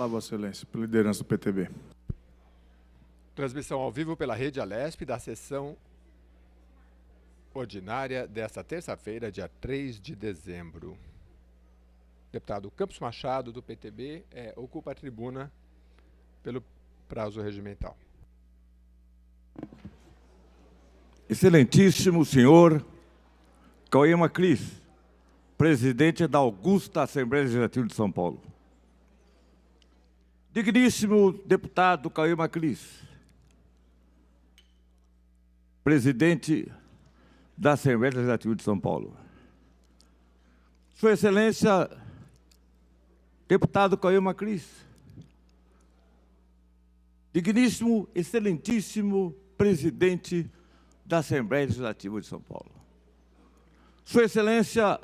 palavra, Vossa Excelência, pela liderança do PTB. Transmissão ao vivo pela Rede Alesp da sessão ordinária desta terça-feira, dia 3 de dezembro. Deputado Campos Machado, do PTB, ocupa a tribuna pelo prazo regimental. Excelentíssimo senhor Cauê Macris, presidente da Augusta Assembleia Legislativa de São Paulo. Digníssimo deputado Cauê Macris, presidente da Assembleia Legislativa de São Paulo. Sua Excelência, deputado Cauê Macris, digníssimo, excelentíssimo presidente da Assembleia Legislativa de São Paulo. Sua Excelência,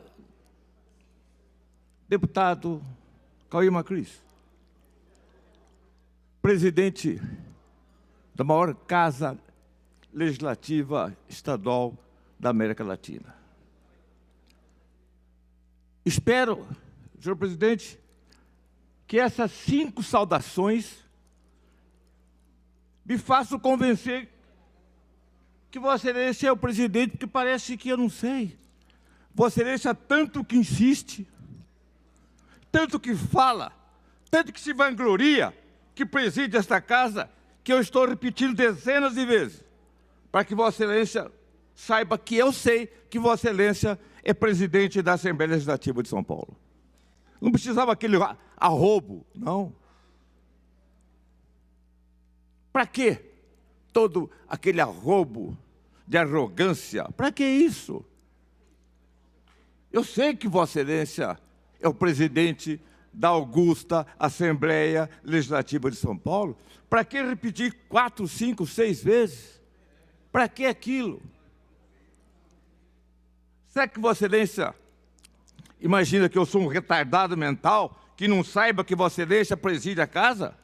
deputado Cauê Macris, presidente da maior casa legislativa estadual da América Latina. Espero, senhor presidente, que essas 5 saudações me façam convencer que Vossa Excelência é o presidente, porque parece que eu não sei. Vossa Excelência tanto que insiste, tanto que fala, tanto que se vangloria, que preside esta casa, que eu estou repetindo dezenas de vezes, para que Vossa Excelência saiba que eu sei que Vossa Excelência é presidente da Assembleia Legislativa de São Paulo. Não precisava aquele arrobo, não. Para quê todo aquele arrobo de arrogância? Para que isso? Eu sei que Vossa Excelência é o presidente da Augusta Assembleia Legislativa de São Paulo. Para que repetir 4, 5, 6 vezes? Para que aquilo? Será que Vossa Excelência imagina que eu sou um retardado mental que não saiba que Vossa Excelência preside a casa?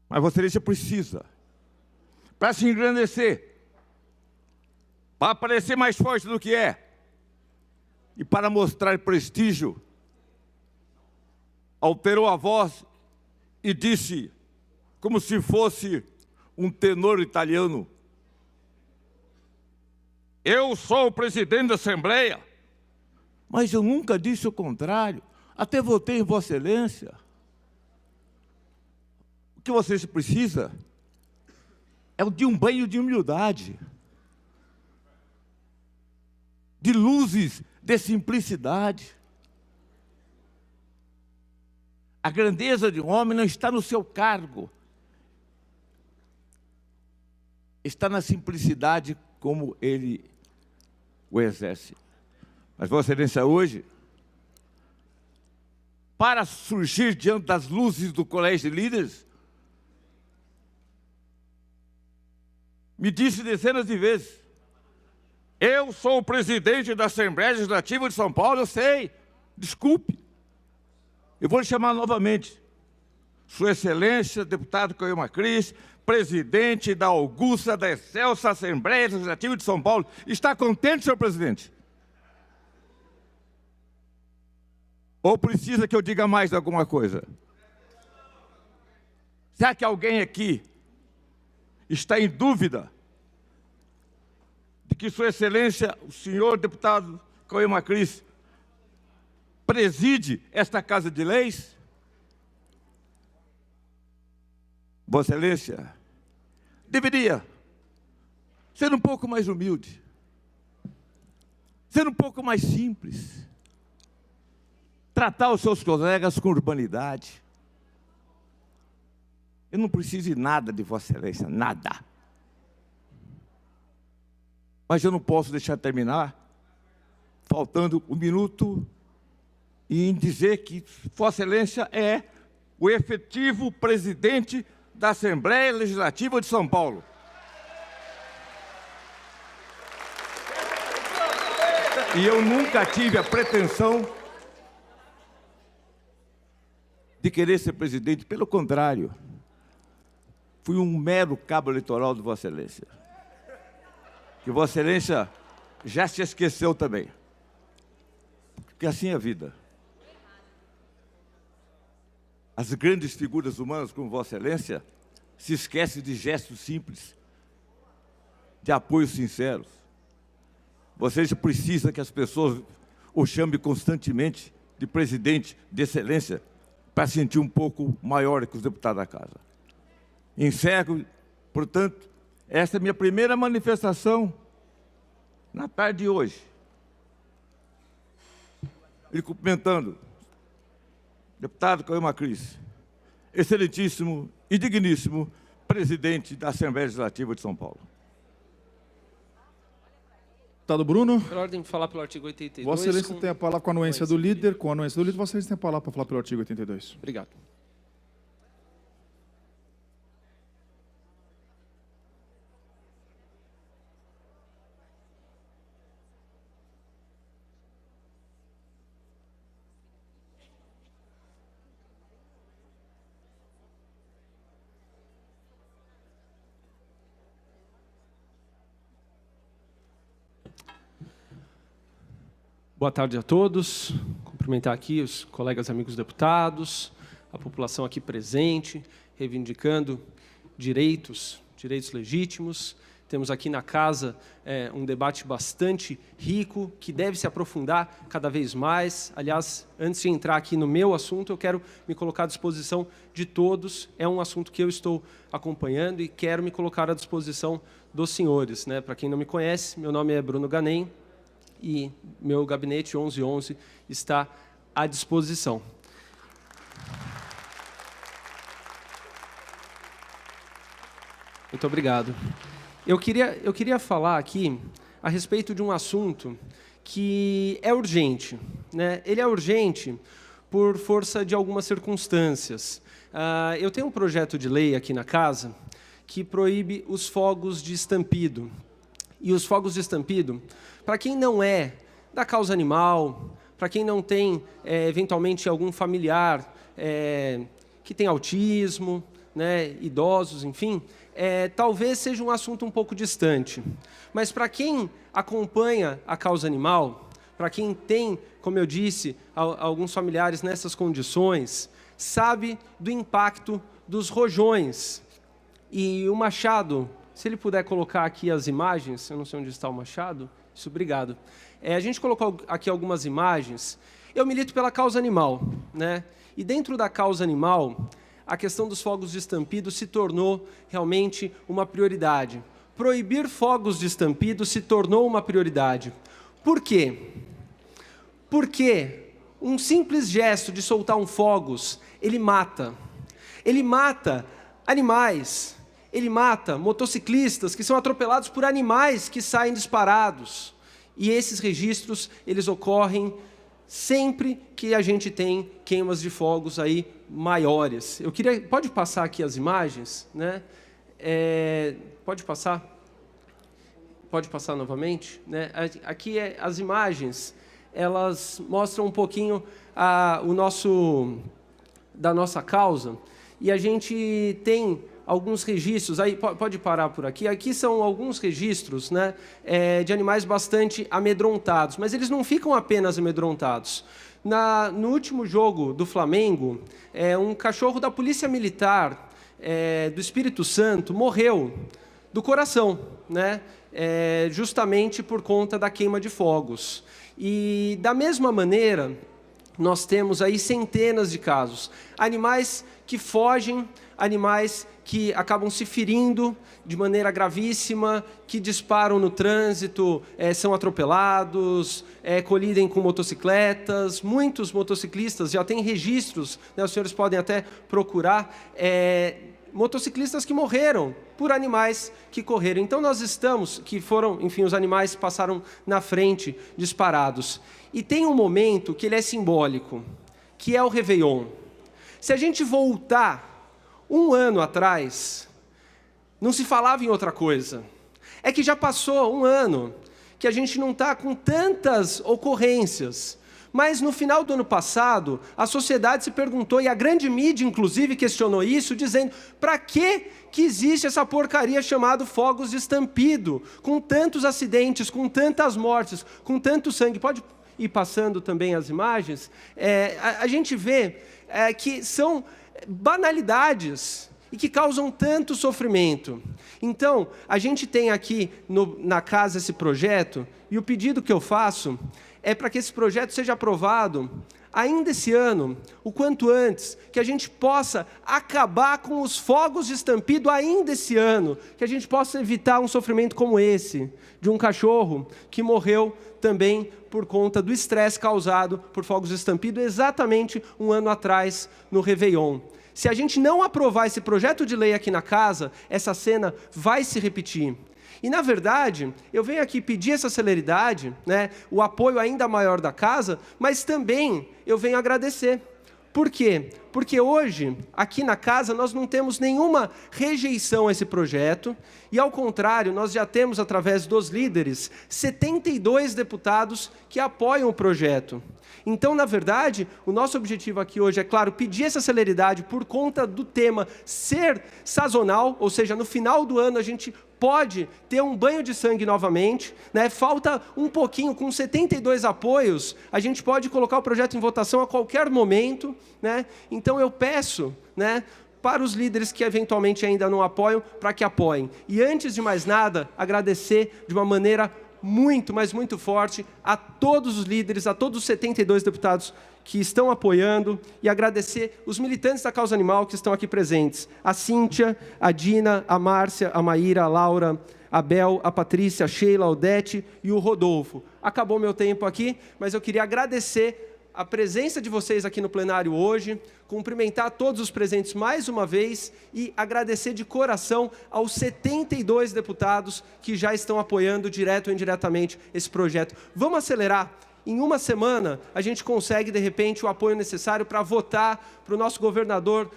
Mas Vossa Excelência precisa, para se engrandecer, para parecer mais forte do que é, e para mostrar prestígio, alterou a voz e disse, como se fosse um tenor italiano: eu sou o presidente da Assembleia. Mas eu nunca disse o contrário, até votei em Vossa Excelência. O que você precisa é de um banho de humildade, de luzes de simplicidade. A grandeza de um homem não está no seu cargo, está na simplicidade como ele o exerce. Mas Vossa Excelência hoje, para surgir diante das luzes do Colégio de Líderes, me disse dezenas de vezes: eu sou o presidente da Assembleia Legislativa de São Paulo, eu sei, desculpe. Eu vou lhe chamar novamente. Sua Excelência, deputado Cauê Macris, presidente da Augusta da Excelsa Assembleia Legislativa de São Paulo. Está contente, senhor presidente? Ou precisa que eu diga mais alguma coisa? Será que alguém aqui está em dúvida de que Sua Excelência, o senhor deputado Cauê Macris, preside esta Casa de Leis? Vossa Excelência deveria ser um pouco mais humilde, ser um pouco mais simples, tratar os seus colegas com urbanidade. Eu não preciso de nada de Vossa Excelência, nada. Mas eu não posso deixar terminar faltando 1 minuto e em dizer que Vossa Excelência é o efetivo presidente da Assembleia Legislativa de São Paulo. E eu nunca tive a pretensão de querer ser presidente, pelo contrário, fui um mero cabo eleitoral de Vossa Excelência, que Vossa Excelência já se esqueceu também, porque assim é a vida. as grandes figuras humanas como Vossa Excelência se esquecem de gestos simples, de apoios sinceros. Você precisa que as pessoas o chamem constantemente de presidente, de excelência, para sentir um pouco maior que os deputados da Casa. Encerro, portanto, esta é a minha primeira manifestação na tarde de hoje. E cumprimentando deputado Cauê Macris, excelentíssimo e digníssimo presidente da Assembleia Legislativa de São Paulo. Deputado Bruno. Pela ordem de falar pelo artigo 82. Vossa Excelência tem a palavra com a anuência do líder. Com a anuência do líder, Vossa Excelência tem a palavra para falar pelo artigo 82. Obrigado. Boa tarde a todos. Cumprimentar aqui os colegas amigos deputados, a população aqui presente, reivindicando direitos legítimos. Temos aqui na casa um debate bastante rico, que deve se aprofundar cada vez mais. Aliás, antes de entrar aqui no meu assunto, eu quero me colocar à disposição de todos. É um assunto que eu estou acompanhando e quero me colocar à disposição dos senhores. Para quem não me conhece, meu nome é Bruno Ganem, e meu gabinete 1111 está à disposição. Muito obrigado. Eu queria falar aqui a respeito de um assunto que é urgente. Ele é urgente por força de algumas circunstâncias. Eu tenho um projeto de lei aqui na casa que proíbe os fogos de estampido. E os fogos de estampido, para quem não é da causa animal, para quem não tem, eventualmente, algum familiar que tem autismo, idosos, enfim, talvez seja um assunto um pouco distante. Mas para quem acompanha a causa animal, para quem tem, como eu disse, alguns familiares nessas condições, sabe do impacto dos rojões. E o Machado, se ele puder colocar aqui as imagens, eu não sei onde está o Machado, isso, obrigado. A gente colocou aqui algumas imagens. Eu milito pela causa animal, E dentro da causa animal, a questão dos fogos de estampido se tornou realmente uma prioridade. Proibir fogos de estampido se tornou uma prioridade. Por quê? Porque um simples gesto de soltar um fogos, ele mata. Ele mata animais. Ele mata motociclistas que são atropelados por animais que saem disparados. E esses registros, eles ocorrem sempre que a gente tem queimas de fogos aí maiores. Pode passar aqui as imagens, Pode passar? Pode passar novamente, Aqui as imagens, elas mostram um pouquinho da nossa causa, e a gente tem alguns registros, aí pode parar por aqui. Aqui são alguns registros de animais bastante amedrontados, mas eles não ficam apenas amedrontados. No último jogo do Flamengo, um cachorro da Polícia Militar do Espírito Santo morreu do coração, justamente por conta da queima de fogos. E, da mesma maneira, nós temos aí centenas de casos. Animais que fogem, animais que acabam se ferindo de maneira gravíssima, que disparam no trânsito, são atropelados, colidem com motocicletas. Muitos motociclistas já têm registros, os senhores podem até procurar, motociclistas que morreram por animais que correram. Então, os animais passaram na frente, disparados. E tem um momento que ele é simbólico, que é o Réveillon. Se a gente voltar um ano atrás, não se falava em outra coisa. É que já passou um ano que a gente não está com tantas ocorrências. Mas no final do ano passado, a sociedade se perguntou, e a grande mídia, inclusive, questionou isso, dizendo: para que existe essa porcaria chamada fogos de estampido, com tantos acidentes, com tantas mortes, com tanto sangue? Pode ir passando também as imagens. A gente vê que são banalidades e que causam tanto sofrimento. Então, a gente tem aqui na casa esse projeto, e o pedido que eu faço é para que esse projeto seja aprovado ainda esse ano, o quanto antes, que a gente possa acabar com os fogos de estampido ainda esse ano, que a gente possa evitar um sofrimento como esse, de um cachorro que morreu também por conta do estresse causado por fogos de estampido exatamente um ano atrás no Réveillon. Se a gente não aprovar esse projeto de lei aqui na casa, essa cena vai se repetir. E, na verdade, eu venho aqui pedir essa celeridade, né, o apoio ainda maior da casa, mas também eu venho agradecer. Por quê? Porque hoje, aqui na casa, nós não temos nenhuma rejeição a esse projeto, e, ao contrário, nós já temos, através dos líderes, 72 deputados que apoiam o projeto. Então, na verdade, o nosso objetivo aqui hoje é, claro, pedir essa celeridade por conta do tema ser sazonal, ou seja, no final do ano a gente pode ter um banho de sangue novamente, né? Falta um pouquinho, com 72 apoios, a gente pode colocar o projeto em votação a qualquer momento, né? Então eu peço, né, para os líderes que eventualmente ainda não apoiam, para que apoiem. E antes de mais nada, agradecer de uma maneira muito, mas muito forte a todos os líderes, a todos os 72 deputados que estão apoiando, e agradecer os militantes da causa animal que estão aqui presentes. A Cíntia, a Dina, a Márcia, a Maíra, a Laura, a Bel, a Patrícia, a Sheila, a Odete e o Rodolfo. Acabou meu tempo aqui, mas eu queria agradecer a presença de vocês aqui no plenário hoje, cumprimentar todos os presentes mais uma vez e agradecer de coração aos 72 deputados que já estão apoiando direto ou indiretamente esse projeto. Vamos acelerar. Em uma semana, a gente consegue, de repente, o apoio necessário para votar, para o nosso governador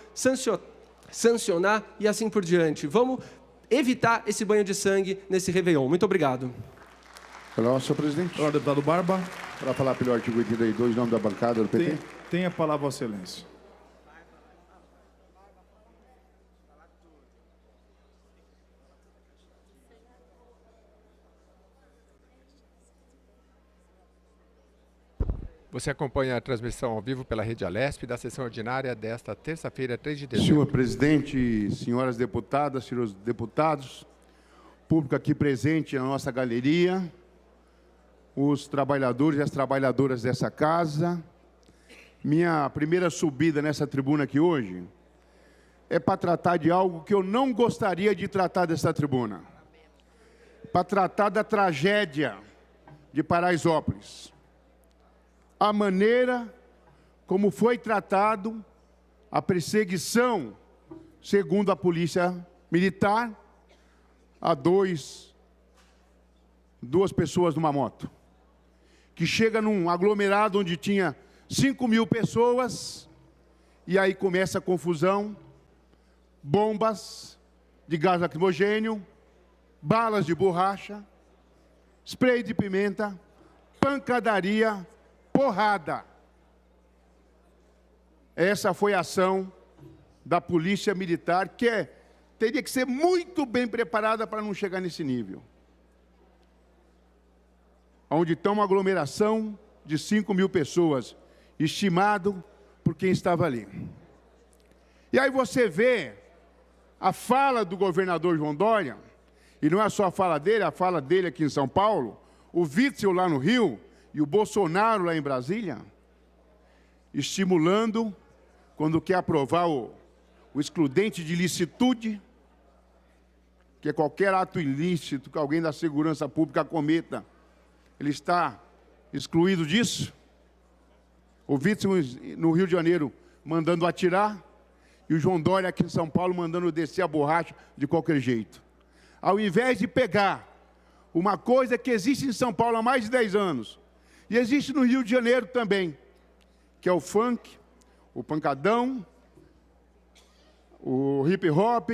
sancionar e assim por diante. Vamos evitar esse banho de sangue nesse Réveillon. Muito obrigado. Olá, senhor presidente. Olá, deputado Barba. Para falar pelo artigo 82, em nome da bancada do PT. Tem a palavra, Vossa Excelência. Você acompanha a transmissão ao vivo pela Rede Alesp da sessão ordinária desta terça-feira, 3 de dezembro. Senhor presidente, senhoras deputadas, senhores deputados, público aqui presente na nossa galeria, os trabalhadores e as trabalhadoras dessa casa. Minha primeira subida nessa tribuna aqui hoje é para tratar de algo que eu não gostaria de tratar dessa tribuna. Para tratar da tragédia de Paraisópolis. A maneira como foi tratado a perseguição, segundo a polícia militar, a duas pessoas numa moto, que chega num aglomerado onde tinha 5.000 pessoas, e aí começa a confusão, bombas de gás lacrimogênio, balas de borracha, spray de pimenta, pancadaria, porrada. Essa foi a ação da polícia militar, que teria que ser muito bem preparada para não chegar nesse nível. Onde está uma aglomeração de 5.000 pessoas, estimado por quem estava ali. E aí você vê a fala do governador João Dória, e não é só a fala dele aqui em São Paulo, o Witzel lá no Rio, e o Bolsonaro lá em Brasília, estimulando, quando quer aprovar o excludente de licitude, que é qualquer ato ilícito que alguém da segurança pública cometa, ele está excluído disso. O Witzel no Rio de Janeiro mandando atirar, e o João Dória aqui em São Paulo mandando descer a borracha de qualquer jeito. Ao invés de pegar uma coisa que existe em São Paulo há mais de 10 anos, e existe no Rio de Janeiro também, que é o funk, o pancadão, o hip hop,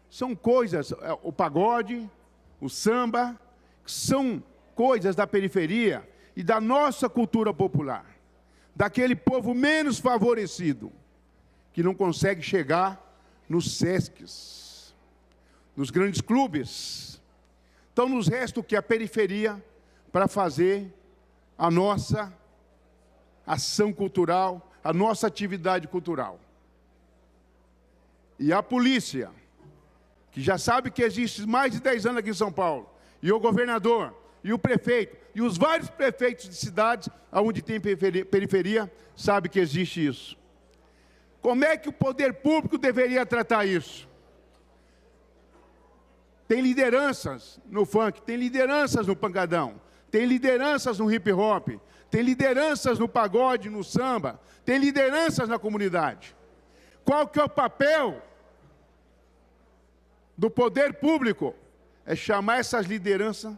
são coisas, o pagode, o samba, são coisas da periferia e da nossa cultura popular, daquele povo menos favorecido, que não consegue chegar nos SESCs, nos grandes clubes. Então nos resta o que? A periferia para fazer a nossa ação cultural, a nossa atividade cultural. E a polícia, que já sabe que existe mais de 10 anos aqui em São Paulo, e o governador, e o prefeito, e os vários prefeitos de cidades onde tem periferia, sabe que existe isso. Como é que o poder público deveria tratar isso? Tem lideranças no funk, tem lideranças no pancadão, tem lideranças no hip hop, tem lideranças no pagode, no samba, tem lideranças na comunidade. Qual que é o papel do poder público? É chamar essas lideranças,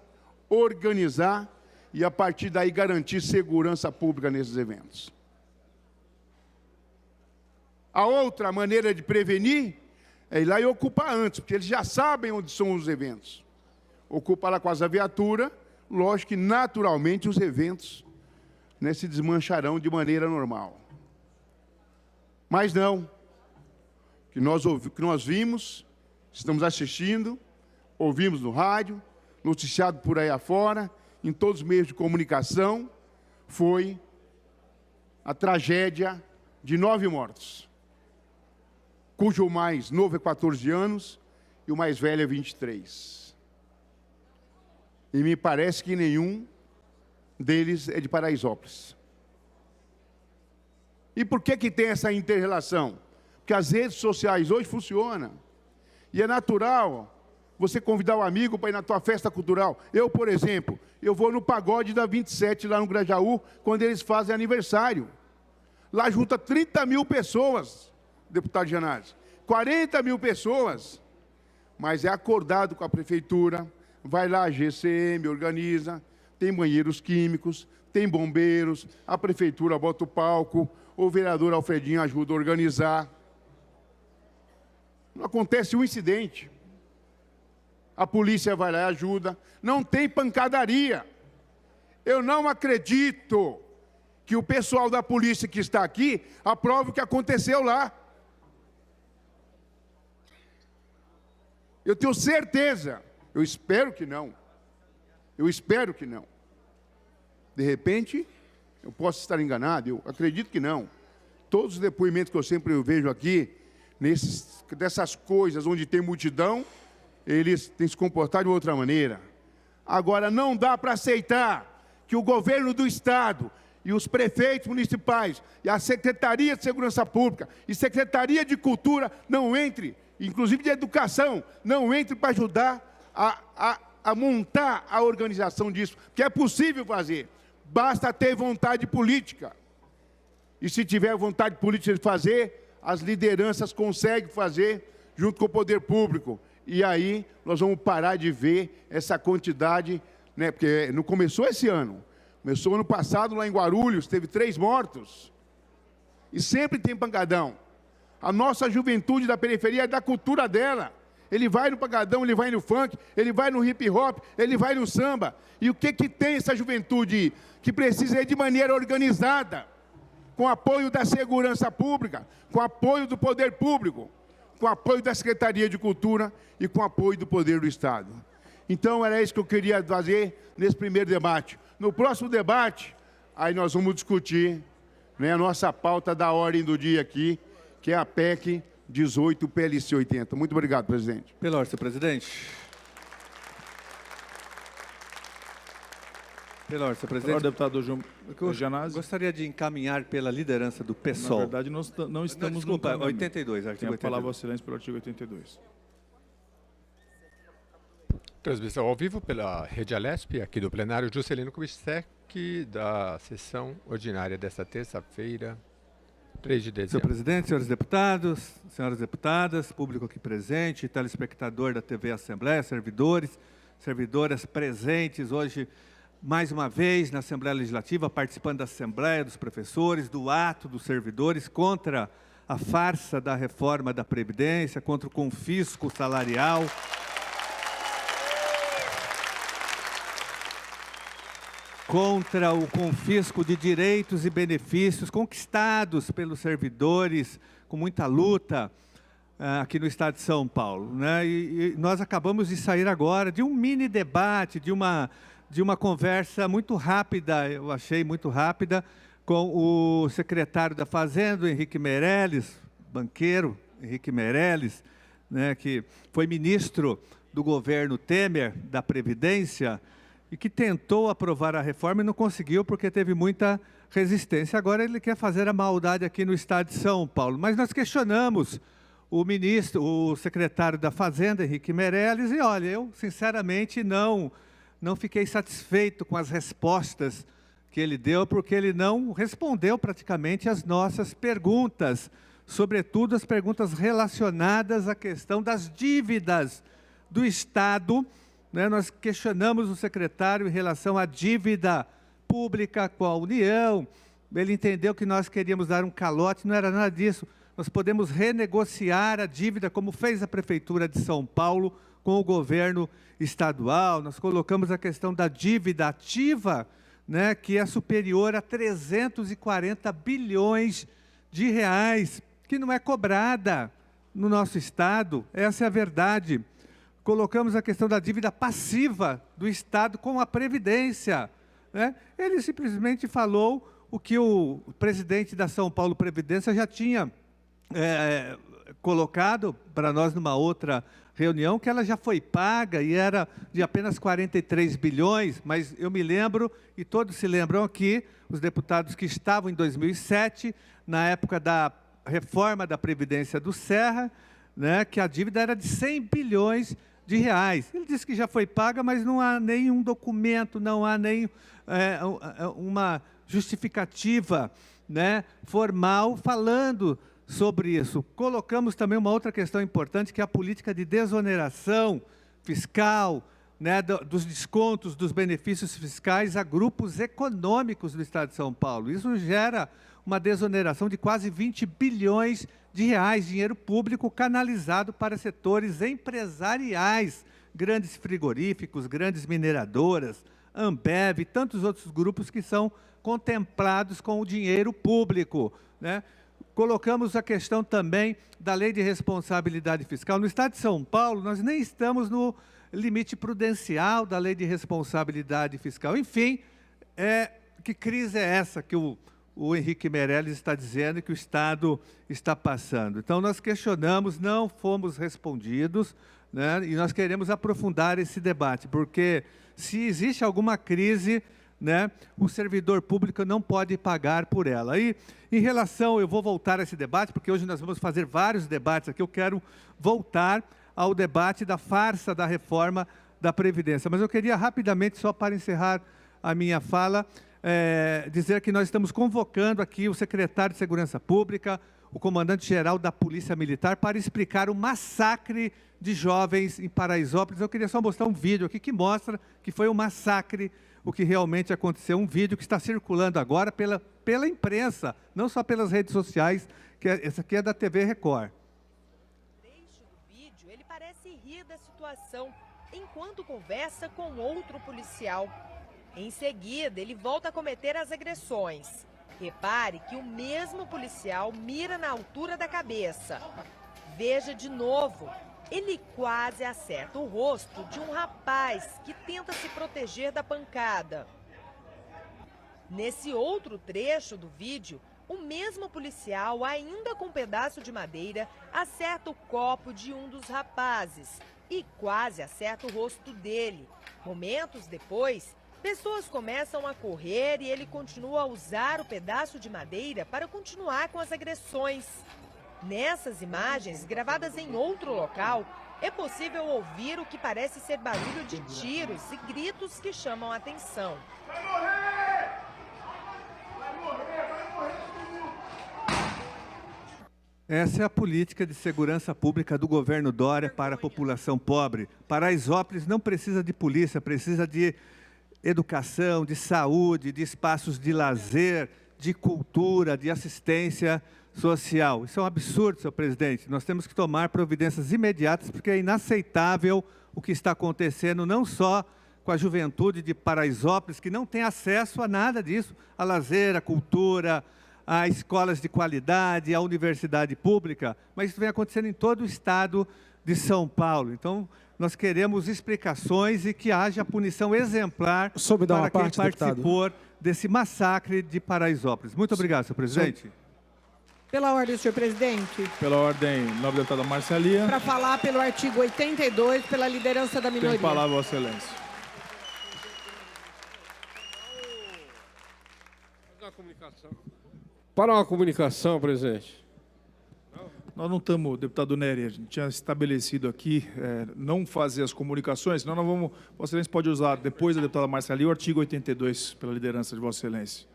organizar e, a partir daí, garantir segurança pública nesses eventos. A outra maneira de prevenir é ir lá e ocupar antes, porque eles já sabem onde são os eventos. Ocupa lá com as viaturas, lógico que, naturalmente, os eventos, né, se desmancharão de maneira normal. Mas não. Que nós vimos, estamos assistindo, ouvimos no rádio, noticiado por aí afora, em todos os meios de comunicação, foi a tragédia de 9 mortos, cujo mais novo é 14 anos e o mais velho é 23. E me parece que nenhum deles é de Paraisópolis. E por que tem essa inter-relação? Porque as redes sociais hoje funcionam. E é natural você convidar um amigo para ir na tua festa cultural. Eu, por exemplo, eu vou no pagode da 27, lá no Grajaú, quando eles fazem aniversário. Lá junta 30 mil pessoas, deputado Gianazzi. 40 mil pessoas. Mas é acordado com a prefeitura, vai lá a GCM, organiza, tem banheiros químicos, tem bombeiros, a prefeitura bota o palco, o vereador Alfredinho ajuda a organizar. Não acontece um incidente. A polícia vai lá e ajuda. Não tem pancadaria. Eu não acredito que o pessoal da polícia que está aqui aprove o que aconteceu lá. Eu tenho certeza. Eu espero que não. Eu espero que não. De repente, eu posso estar enganado. Eu acredito que não. Todos os depoimentos que eu sempre vejo aqui, dessas coisas onde tem multidão, eles têm se comportado de outra maneira. Agora, não dá para aceitar que o governo do Estado e os prefeitos municipais e a Secretaria de Segurança Pública e Secretaria de Cultura não entrem, inclusive de Educação, não entrem para ajudar a montar a organização disso, que é possível fazer. Basta ter vontade política. E se tiver vontade política de fazer, as lideranças conseguem fazer junto com o poder público. E aí nós vamos parar de ver essa quantidade, né? Porque não começou esse ano. Começou ano passado lá em Guarulhos, teve 3 mortos. E sempre tem pancadão. A nossa juventude da periferia é da cultura dela. Ele vai no pancadão, ele vai no funk, ele vai no hip hop, ele vai no samba. E o que tem essa juventude que precisa ir de maneira organizada, com apoio da segurança pública, com apoio do poder público, com apoio da Secretaria de Cultura e com apoio do poder do Estado. Então, era isso que eu queria fazer nesse primeiro debate. No próximo debate, aí nós vamos discutir, né, a nossa pauta da ordem do dia aqui, que é a PEC 18, PLC 80. Muito obrigado, presidente. Pela ordem, senhor presidente. Pela ordem, senhor presidente. Deputado Gianazzi. Gostaria de encaminhar pela liderança do PSOL. Na verdade, nós não estamos... Desculpa, 82, artigo 82. Tem a palavra ao silêncio pelo artigo 82. Transmissão ao vivo pela Rede Alesp, aqui do plenário Juscelino Kubitschek, da sessão ordinária desta terça-feira, 3 de dezembro. Senhor presidente, senhores deputados, senhoras deputadas, público aqui presente, telespectador da TV Assembleia, servidores, servidoras presentes hoje, mais uma vez, na Assembleia Legislativa, participando da Assembleia dos Professores, do ato dos servidores contra a farsa da reforma da Previdência, contra o confisco salarial, contra o confisco de direitos e benefícios conquistados pelos servidores com muita luta aqui no estado de São Paulo, né? E nós acabamos de sair agora de um mini debate, de uma conversa muito rápida, eu achei muito rápida, com o secretário da Fazenda, Henrique Meirelles, banqueiro, Henrique Meirelles, né, que foi ministro do governo Temer, da Previdência, e que tentou aprovar a reforma e não conseguiu porque teve muita resistência. Agora ele quer fazer a maldade aqui no estado de São Paulo. Mas nós questionamos o secretário da Fazenda, Henrique Meirelles, e olha, eu sinceramente não fiquei satisfeito com as respostas que ele deu, porque ele não respondeu praticamente às nossas perguntas, sobretudo as perguntas relacionadas à questão das dívidas do Estado, né? Nós questionamos o secretário em relação à dívida pública com a União. Ele entendeu que nós queríamos dar um calote, não era nada disso. Nós podemos renegociar a dívida, como fez a Prefeitura de São Paulo com o governo estadual. Nós colocamos a questão da dívida ativa, né, que é superior a 340 bilhões de reais, que não é cobrada no nosso Estado. Essa é a verdade. Colocamos a questão da dívida passiva do Estado com a Previdência, né? Ele simplesmente falou o que o presidente da São Paulo Previdência já tinha colocado para nós numa outra reunião, que ela já foi paga e era de apenas 43 bilhões, mas eu me lembro, e todos se lembram aqui, os deputados que estavam em 2007, na época da reforma da Previdência do Serra, né, que a dívida era de 100 bilhões de reais. Ele disse que já foi paga, mas não há nenhum documento, não há nem uma justificativa, né, formal falando sobre isso. Colocamos também uma outra questão importante, que é a política de desoneração fiscal, né, dos descontos dos benefícios fiscais a grupos econômicos do Estado de São Paulo. Isso gera uma desoneração de quase 20 bilhões de reais, dinheiro público canalizado para setores empresariais, grandes frigoríficos, grandes mineradoras, Ambev e tantos outros grupos que são contemplados com o dinheiro público, né? Colocamos a questão também da lei de responsabilidade fiscal. No Estado de São Paulo, nós nem estamos no limite prudencial da lei de responsabilidade fiscal. Enfim, que crise é essa que o Henrique Meirelles está dizendo que o Estado está passando? Então, nós questionamos, não fomos respondidos, né, e nós queremos aprofundar esse debate, porque se existe alguma crise, né, o servidor público não pode pagar por ela. E, em relação, eu vou voltar a esse debate, porque hoje nós vamos fazer vários debates aqui, eu quero voltar ao debate da farsa da reforma da Previdência. Mas eu queria rapidamente, só para encerrar a minha fala, dizer que nós estamos convocando aqui o secretário de Segurança Pública, o comandante-geral da Polícia Militar, para explicar o massacre de jovens em Paraisópolis. Eu queria só mostrar um vídeo aqui que mostra que foi um massacre, o que realmente aconteceu, um vídeo que está circulando agora pela imprensa, não só pelas redes sociais, essa aqui é da TV Record. No trecho do vídeo, ele parece rir da situação, enquanto conversa com outro policial. Em seguida, ele volta a cometer as agressões. Repare que o mesmo policial mira na altura da cabeça. Veja de novo. Ele quase acerta o rosto de um rapaz que tenta se proteger da pancada. Nesse outro trecho do vídeo, o mesmo policial, ainda com um pedaço de madeira, acerta o copo de um dos rapazes e quase acerta o rosto dele. Momentos depois, pessoas começam a correr e ele continua a usar o pedaço de madeira para continuar com as agressões. Nessas imagens, gravadas em outro local, é possível ouvir o que parece ser barulho de tiros e gritos que chamam a atenção. Vai morrer! Vai morrer! Vai morrer! Essa é a política de segurança pública do governo Dória para a população pobre. Paraisópolis não precisa de polícia, precisa de educação, de saúde, de espaços de lazer, de cultura, de assistência social. Isso é um absurdo, senhor presidente. Nós temos que tomar providências imediatas, porque é inaceitável o que está acontecendo, não só com a juventude de Paraisópolis, que não tem acesso a nada disso, a lazer, a cultura, a escolas de qualidade, a universidade pública, mas isso vem acontecendo em todo o estado de São Paulo. Então, nós queremos explicações e que haja punição exemplar para quem participou desse massacre de Paraisópolis. Muito obrigado, senhor presidente. Pela ordem, senhor presidente. Pela ordem, nova deputada Marcelia. Para falar pelo artigo 82, pela liderança da minoria. Tem palavra, Vossa Excelência. Para uma comunicação, presidente. Nós não estamos, deputado Nery, a gente tinha estabelecido aqui não fazer as comunicações, senão nós vamos... Vossa Excelência pode usar, depois da deputada Marcelia, o artigo 82, pela liderança de Vossa Excelência.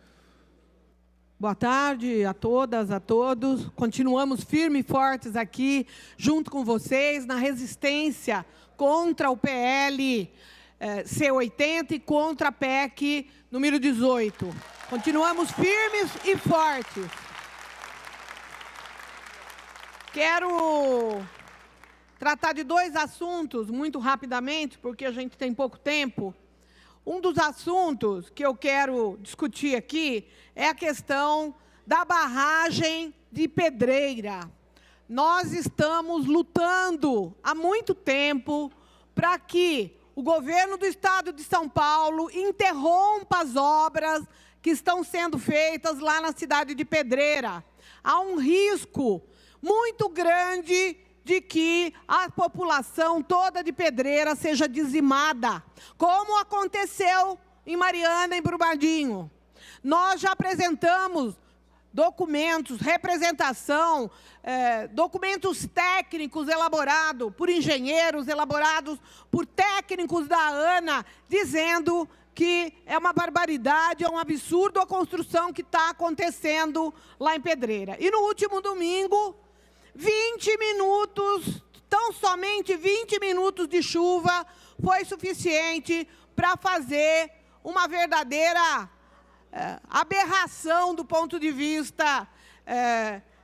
Boa tarde a todas, a todos. Continuamos firmes e fortes aqui, junto com vocês, na resistência contra o PL C80 e contra a PEC número 18. Continuamos firmes e fortes. Quero tratar de dois assuntos muito rapidamente, porque a gente tem pouco tempo. Um dos assuntos que eu quero discutir aqui é a questão da barragem de Pedreira. Nós estamos lutando há muito tempo para que o governo do Estado de São Paulo interrompa as obras que estão sendo feitas lá na cidade de Pedreira. Há um risco muito grande de que a população toda de Pedreira seja dizimada, como aconteceu em Mariana, em Brumadinho. Nós já apresentamos documentos, representação, documentos técnicos elaborados por engenheiros, elaborados por técnicos da ANA, dizendo que é uma barbaridade, é um absurdo a construção que está acontecendo lá em Pedreira. E no último domingo, 20 minutos, tão somente 20 minutos de chuva foi suficiente para fazer uma verdadeira aberração do ponto de vista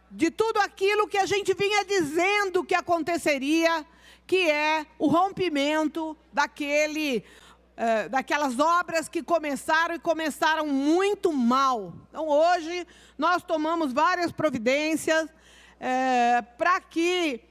de tudo aquilo que a gente vinha dizendo que aconteceria, que é o rompimento daquelas obras que começaram muito mal. Então, hoje, nós tomamos várias providências para que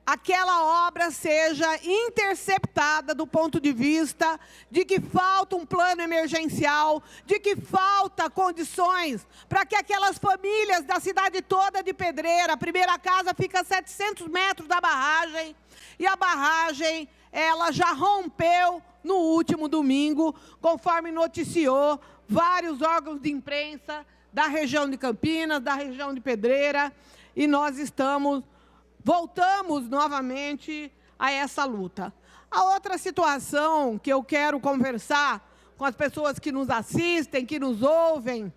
aquela obra seja interceptada do ponto de vista de que falta um plano emergencial, de que falta condições para que aquelas famílias da cidade toda de Pedreira, a primeira casa fica a 700 metros da barragem, e a barragem, ela já rompeu no último domingo, conforme noticiou vários órgãos de imprensa da região de Campinas, da região de Pedreira, e nós voltamos novamente a essa luta. A outra situação que eu quero conversar com as pessoas que nos assistem, que nos ouvem,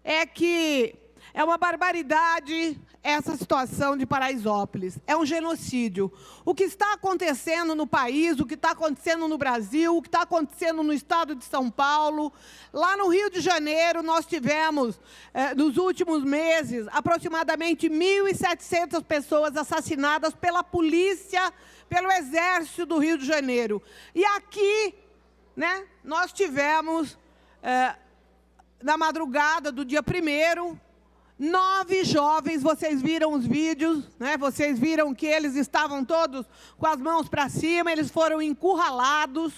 é que é uma barbaridade essa situação de Paraisópolis. É um genocídio. O que está acontecendo no país, o que está acontecendo no Brasil, o que está acontecendo no estado de São Paulo. Lá no Rio de Janeiro, nós tivemos, nos últimos meses, aproximadamente 1.700 pessoas assassinadas pela polícia, pelo Exército do Rio de Janeiro. E aqui, né, nós tivemos, na madrugada do dia 1º, 9 jovens, vocês viram os vídeos, né? Vocês viram que eles estavam todos com as mãos para cima, eles foram encurralados,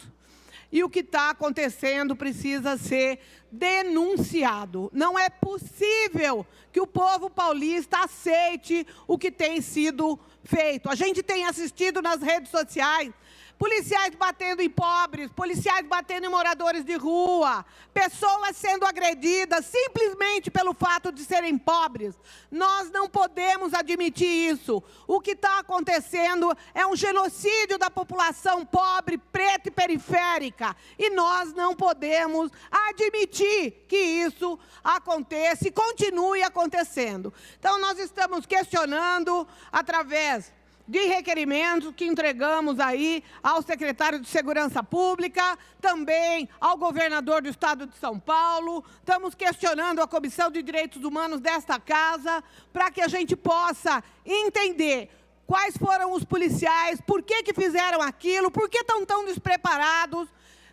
e o que está acontecendo precisa ser denunciado. Não é possível que o povo paulista aceite o que tem sido feito. A gente tem assistido nas redes sociais policiais batendo em pobres, policiais batendo em moradores de rua, pessoas sendo agredidas simplesmente pelo fato de serem pobres. Nós não podemos admitir isso. O que está acontecendo é um genocídio da população pobre, preta e periférica. E nós não podemos admitir que isso aconteça e continue acontecendo. Então, nós estamos questionando, através de requerimentos que entregamos aí ao secretário de Segurança Pública, também ao governador do Estado de São Paulo. Estamos questionando a Comissão de Direitos Humanos desta casa, para que a gente possa entender quais foram os policiais, por que fizeram aquilo, por que estão tão despreparados.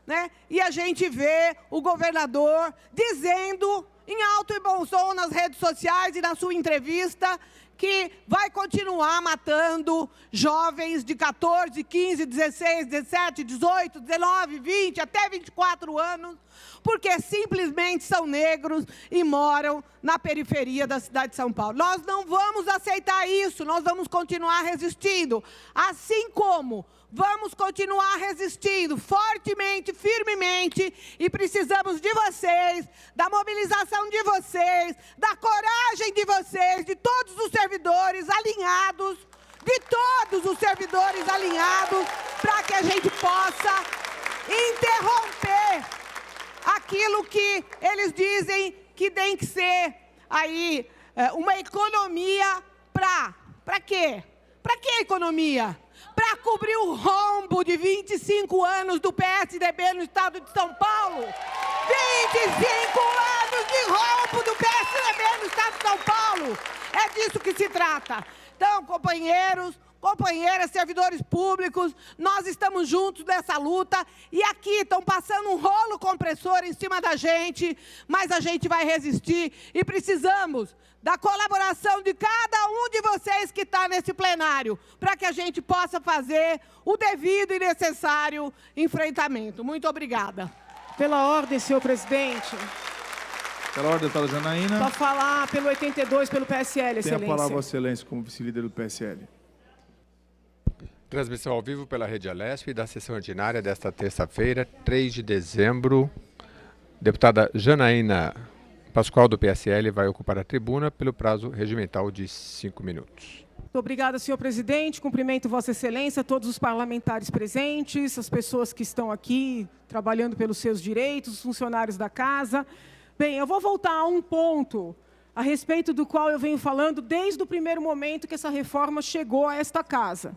né? E a gente vê o governador dizendo, em alto e bom som nas redes sociais e na sua entrevista, que vai continuar matando jovens de 14, 15, 16, 17, 18, 19, 20, até 24 anos, porque simplesmente são negros e moram na periferia da cidade de São Paulo. Nós não vamos aceitar isso, nós vamos continuar resistindo, assim como vamos continuar resistindo fortemente, firmemente, e precisamos de vocês, da mobilização de vocês, da coragem de vocês, de todos os servidores alinhados, para que a gente possa interromper aquilo que eles dizem que tem que ser aí uma economia para quê? Para que economia? Para cobrir o rombo de 25 anos do PSDB no estado de São Paulo. 25 anos de rombo do PSDB no estado de São Paulo. É disso que se trata. Então, companheiros, companheiras, servidores públicos, nós estamos juntos nessa luta e aqui estão passando um rolo compressor em cima da gente, mas a gente vai resistir e precisamos da colaboração de cada um de vocês que está nesse plenário, para que a gente possa fazer o devido e necessário enfrentamento. Muito obrigada. Pela ordem, senhor presidente. Pela ordem, deputada Janaína. Para falar pelo 82, pelo PSL, excelência. Tem a palavra, excelência, como vice-líder do PSL. Transmissão ao vivo pela Rede Alesp da sessão ordinária desta terça-feira, 3 de dezembro. Deputada Janaína Pascoal, do PSL, vai ocupar a tribuna pelo prazo regimental de 5 minutos. Muito obrigada, senhor presidente. Cumprimento Vossa Excelência, todos os parlamentares presentes, as pessoas que estão aqui trabalhando pelos seus direitos, os funcionários da casa. Bem, eu vou voltar a um ponto a respeito do qual eu venho falando desde o primeiro momento que essa reforma chegou a esta casa.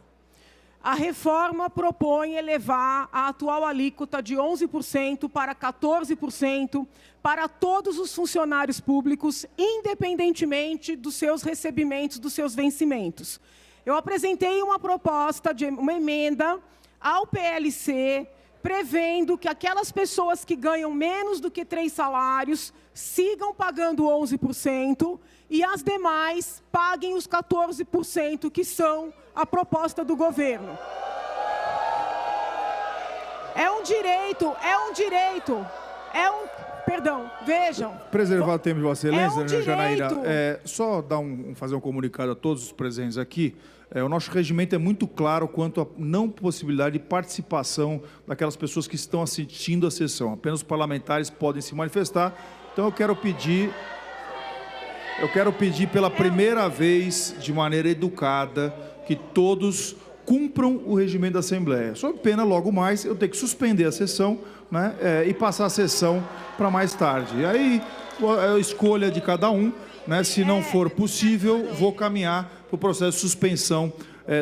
A reforma propõe elevar a atual alíquota de 11% para 14% para todos os funcionários públicos, independentemente dos seus recebimentos, dos seus vencimentos. Eu apresentei uma proposta, uma emenda ao PLC, prevendo que aquelas pessoas que ganham menos do que 3 salários sigam pagando 11% e as demais paguem os 14%, que são a proposta do governo. Perdão, vejam. Preservar o tempo de Vossa Excelência, direito. Janaína, só fazer um comunicado a todos os presentes aqui. O nosso regimento é muito claro quanto à não possibilidade de participação daquelas pessoas que estão assistindo à sessão. Apenas os parlamentares podem se manifestar. Então eu quero pedir pela primeira vez, de maneira educada, que todos cumpram o regimento da Assembleia. Sob pena, logo mais, eu ter que suspender a sessão, né, e passar a sessão para mais tarde. E aí, é a escolha de cada um, né, se não for possível, vou caminhar para o processo de suspensão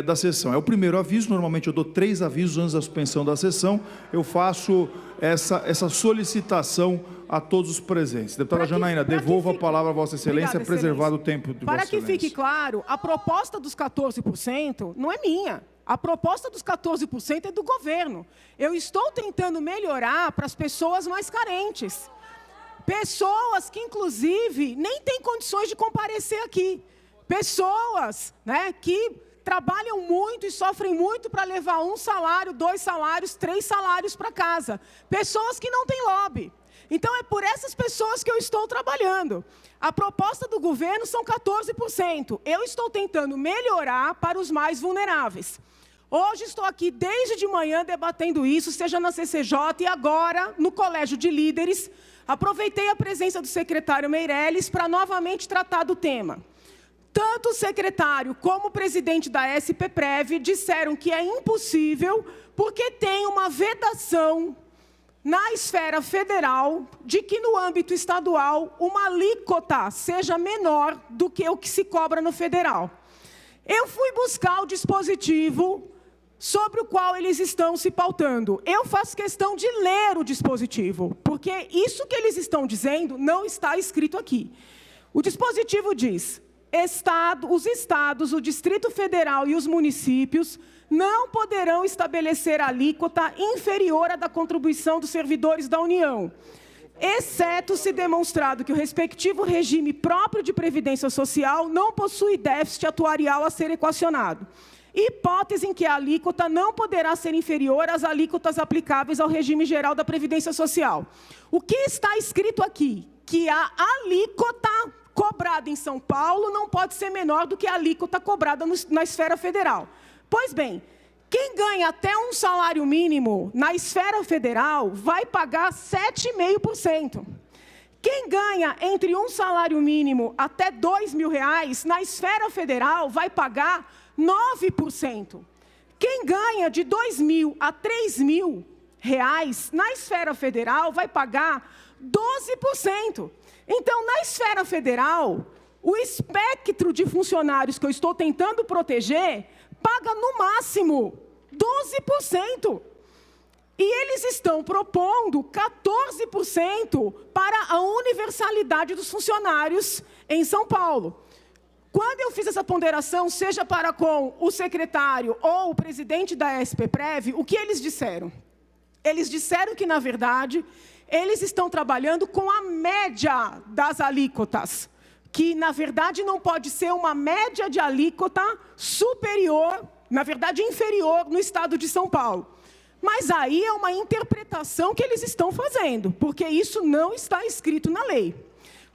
da sessão. É o primeiro aviso, normalmente eu dou 3 avisos antes da suspensão da sessão, eu faço essa solicitação a todos os presentes. Deputada Janaína, devolvo a palavra a Vossa Excelência, preservado o tempo de Vossa Excelência. Para que fique claro, a proposta dos 14% não é minha. A proposta dos 14% é do governo. Eu estou tentando melhorar para as pessoas mais carentes. Pessoas que, inclusive, nem têm condições de comparecer aqui. Pessoas, né, que trabalham muito e sofrem muito para levar 1 salário, 2 salários, 3 salários para casa. Pessoas que não têm lobby. Então, é por essas pessoas que eu estou trabalhando. A proposta do governo são 14%. Eu estou tentando melhorar para os mais vulneráveis. Hoje estou aqui desde de manhã debatendo isso, seja na CCJ e agora no Colégio de Líderes. Aproveitei a presença do secretário Meirelles para novamente tratar do tema. Tanto o secretário como o presidente da SPPrev disseram que é impossível porque tem uma vedação na esfera federal de que no âmbito estadual uma alíquota seja menor do que o que se cobra no federal. Eu fui buscar o dispositivo sobre o qual eles estão se pautando. Eu faço questão de ler o dispositivo, porque isso que eles estão dizendo não está escrito aqui. O dispositivo diz: os estados, o Distrito Federal e os municípios não poderão estabelecer alíquota inferior à da contribuição dos servidores da União, exceto se demonstrado que o respectivo regime próprio de previdência social não possui déficit atuarial a ser equacionado. Hipótese em que a alíquota não poderá ser inferior às alíquotas aplicáveis ao regime geral da Previdência Social. O que está escrito aqui? Que a alíquota cobrada em São Paulo não pode ser menor do que a alíquota cobrada na esfera federal. Pois bem, quem ganha até um salário mínimo na esfera federal vai pagar 7,5%. Quem ganha entre um salário mínimo até R$ 2.000 na esfera federal vai pagar 9%. Quem ganha de R$ 2.000 a R$ 3.000 na esfera federal vai pagar 12%. Então, na esfera federal, o espectro de funcionários que eu estou tentando proteger paga no máximo 12%. E eles estão propondo 14% para a universalidade dos funcionários em São Paulo. Quando eu fiz essa ponderação, seja para com o secretário ou o presidente da SPPrev, o que eles disseram? Eles disseram que, na verdade, eles estão trabalhando com a média das alíquotas, que, na verdade, não pode ser uma média de alíquota superior, na verdade, inferior no estado de São Paulo. Mas aí é uma interpretação que eles estão fazendo, porque isso não está escrito na lei.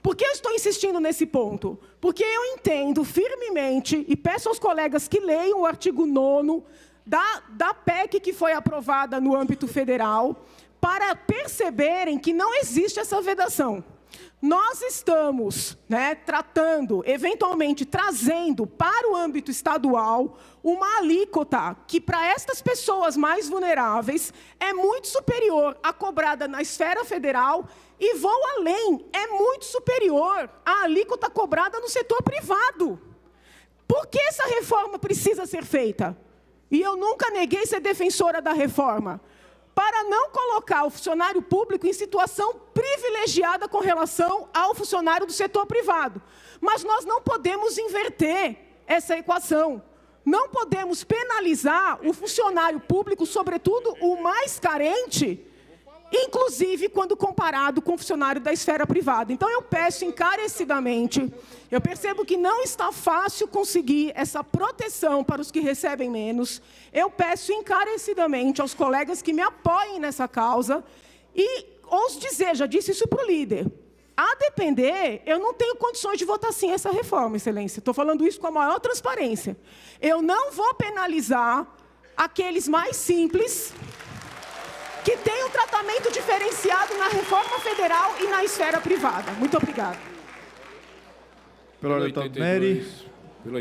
Por que eu estou insistindo nesse ponto? Porque eu entendo firmemente, e peço aos colegas que leiam o artigo 9º da PEC que foi aprovada no âmbito federal, para perceberem que não existe essa vedação. Nós estamos tratando, eventualmente trazendo para o âmbito estadual uma alíquota que, para estas pessoas mais vulneráveis, é muito superior à cobrada na esfera federal e, vou além, é muito superior à alíquota cobrada no setor privado. Por que essa reforma precisa ser feita? E eu nunca neguei ser defensora da reforma. Para não colocar o funcionário público em situação privilegiada com relação ao funcionário do setor privado. Mas nós não podemos inverter essa equação. Não podemos penalizar o funcionário público, sobretudo o mais carente, inclusive quando comparado com o funcionário da esfera privada. Então, eu peço encarecidamente, eu percebo que não está fácil conseguir essa proteção para os que recebem menos, eu peço encarecidamente aos colegas que me apoiem nessa causa e ouso dizer, já disse isso para o líder, a depender, eu não tenho condições de votar sim essa reforma, Excelência. Estou falando isso com a maior transparência. Eu não vou penalizar aqueles mais simples que tem um tratamento diferenciado na reforma federal e na esfera privada. Muito obrigada. Pela ordem, deputado Neri,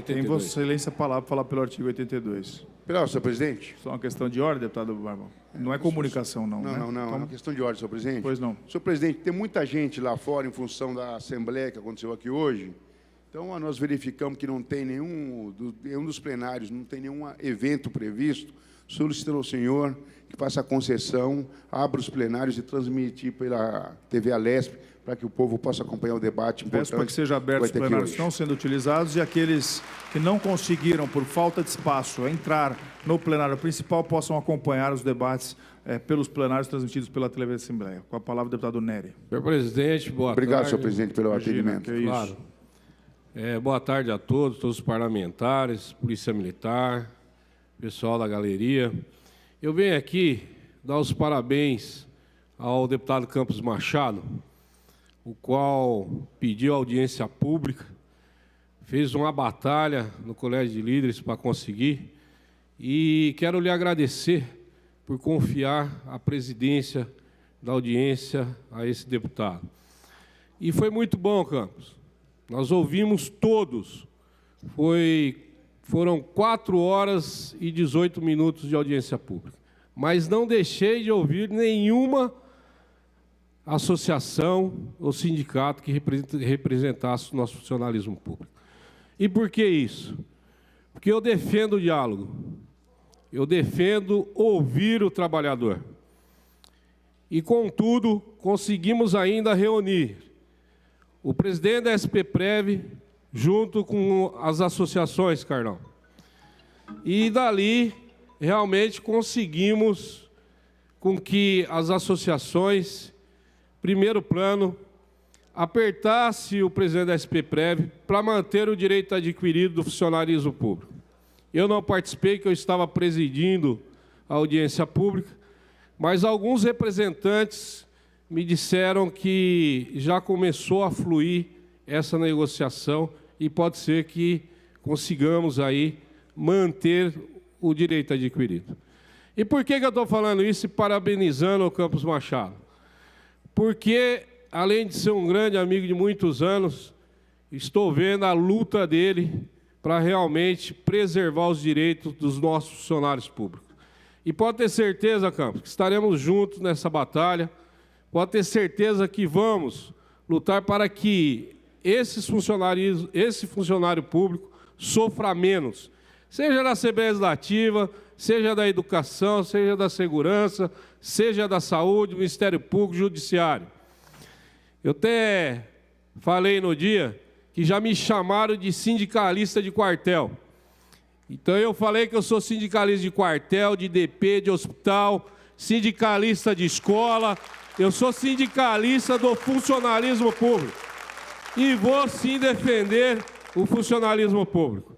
tem Vossa Excelência a palavra para falar pelo artigo 82. Pela, senhor presidente. Só uma questão de ordem, deputado Barbão. Não é comunicação, não. Não, né? é uma questão de ordem, senhor presidente. Pois não. Senhor presidente, tem muita gente lá fora em função da Assembleia que aconteceu aqui hoje. Então, nós verificamos que não tem nenhum dos plenários, não tem nenhum evento previsto. Solicitando ao senhor que faça a concessão, abra os plenários e transmitir pela TV Alesp, para que o povo possa acompanhar o debate importante. Peço para que seja aberto os plenários que estão sendo utilizados e aqueles que não conseguiram, por falta de espaço, entrar no plenário principal, possam acompanhar os debates pelos plenários transmitidos pela TV Assembleia. Com a palavra, o deputado Neri. Senhor presidente, boa tarde. Obrigado, senhor presidente, pelo atendimento. Claro. Boa tarde a todos os parlamentares, Polícia Militar, pessoal da galeria. Eu venho aqui dar os parabéns ao deputado Campos Machado, o qual pediu audiência pública, fez uma batalha no Colégio de Líderes para conseguir, e quero lhe agradecer por confiar a presidência da audiência a esse deputado. E foi muito bom, Campos. Nós ouvimos todos. Foram 4 horas e 18 minutos de audiência pública. Mas não deixei de ouvir nenhuma associação ou sindicato que representasse o nosso funcionalismo público. E por que isso? Porque eu defendo o diálogo. Eu defendo ouvir o trabalhador. E, contudo, conseguimos ainda reunir o presidente da SPPrev, junto com as associações, Carlão. E dali, realmente, conseguimos com que as associações, primeiro plano, apertasse o presidente da SPPrev para manter o direito adquirido do funcionarismo público. Eu não participei, que eu estava presidindo a audiência pública, mas alguns representantes me disseram que já começou a fluir essa negociação e pode ser que consigamos aí manter o direito adquirido. E por que eu estou falando isso e parabenizando o Campos Machado? Porque, além de ser um grande amigo de muitos anos, estou vendo a luta dele para realmente preservar os direitos dos nossos funcionários públicos. E pode ter certeza, Campos, que estaremos juntos nessa batalha, pode ter certeza que vamos lutar para que esse funcionário público sofra menos, seja da Assembleia Legislativa, seja da educação, seja da segurança, seja da saúde, Ministério Público, Judiciário. Eu até falei no dia que já me chamaram de sindicalista de quartel. Então eu falei que eu sou sindicalista de quartel, de DP, de hospital, sindicalista de escola, eu sou sindicalista do funcionalismo público. E vou sim defender o funcionalismo público.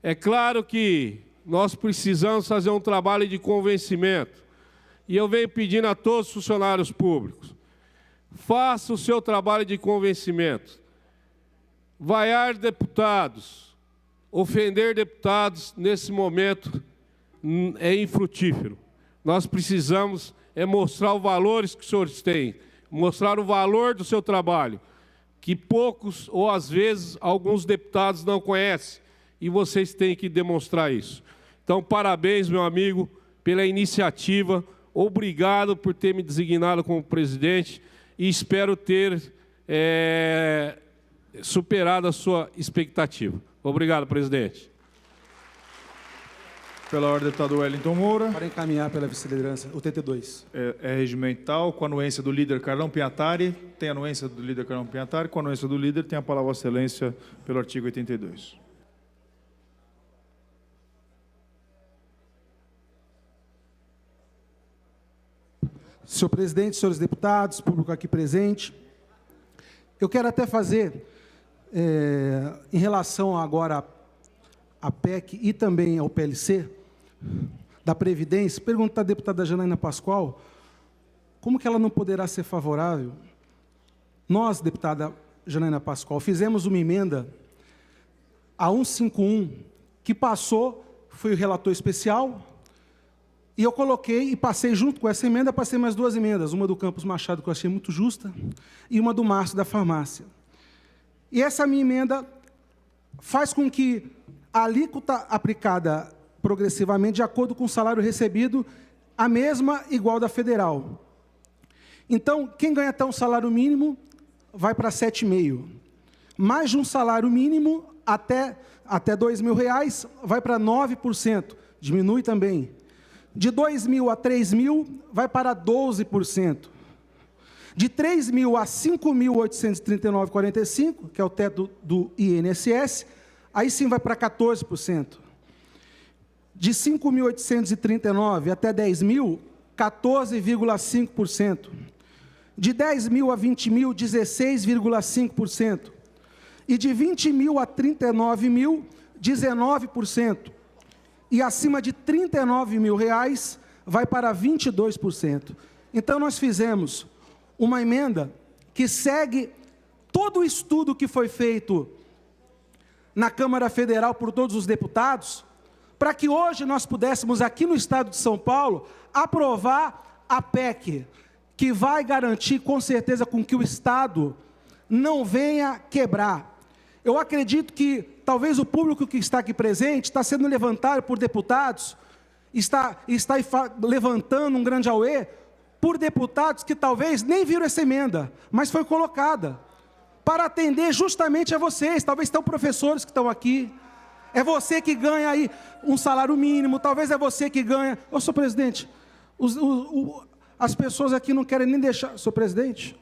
É claro que nós precisamos fazer um trabalho de convencimento. E eu venho pedindo a todos os funcionários públicos, faça o seu trabalho de convencimento. Vaiar deputados, ofender deputados, nesse momento, é infrutífero. Nós precisamos mostrar os valores que os senhores têm, mostrar o valor do seu trabalho, que poucos, ou às vezes, alguns deputados não conhecem, e vocês têm que demonstrar isso. Então, parabéns, meu amigo, pela iniciativa, obrigado por ter me designado como presidente, e espero ter superado a sua expectativa. Obrigado, presidente. Pela ordem, deputado Wellington Moura. Para encaminhar pela vice-liderança, 82. É regimental, com a anuência do líder Carlão Pinhatari. Tem a anuência do líder Carlão Pinhatari. Com a anuência do líder, tem a palavra Vossa Excelência pelo artigo 82. Senhor presidente, senhores deputados, público aqui presente, eu quero até fazer, em relação agora à PEC e também ao PLC, da Previdência, perguntar à deputada Janaína Pascoal, como que ela não poderá ser favorável? Nós, deputada Janaína Pascoal, fizemos uma emenda a 151, que passou, fui o relator especial, e eu coloquei e passei junto com essa emenda, passei mais duas emendas, uma do Campos Machado, que eu achei muito justa, e uma do Márcio da Farmácia. E essa minha emenda faz com que a alíquota aplicada progressivamente, de acordo com o salário recebido, a mesma igual da federal. Então, quem ganha até um salário mínimo vai para 7,5. Mais de um salário mínimo, até R$2.000, vai para 9%, diminui também. De 2.000 a 3.000, vai para 12%. De 3.000 a 5.839,45, que é o teto do INSS, aí sim vai para 14%. De 5.839 até 10.000, 14,5%. De 10.000 a 20.000, 16,5%. E de 20.000 a 39.000, 19%. E acima de R$39.000, vai para 22%. Então, nós fizemos uma emenda que segue todo o estudo que foi feito na Câmara Federal por todos os deputados, para que hoje nós pudéssemos, aqui no Estado de São Paulo, aprovar a PEC, que vai garantir, com certeza, com que o Estado não venha quebrar. Eu acredito que talvez o público que está aqui presente está sendo levantado por deputados, está levantando um grande auê por deputados que talvez nem viram essa emenda, mas foi colocada para atender justamente a vocês. Talvez estão professores que estão aqui, é você que ganha aí um salário mínimo, talvez é você que ganha... Ô, senhor presidente, as pessoas aqui não querem nem deixar... Senhor presidente?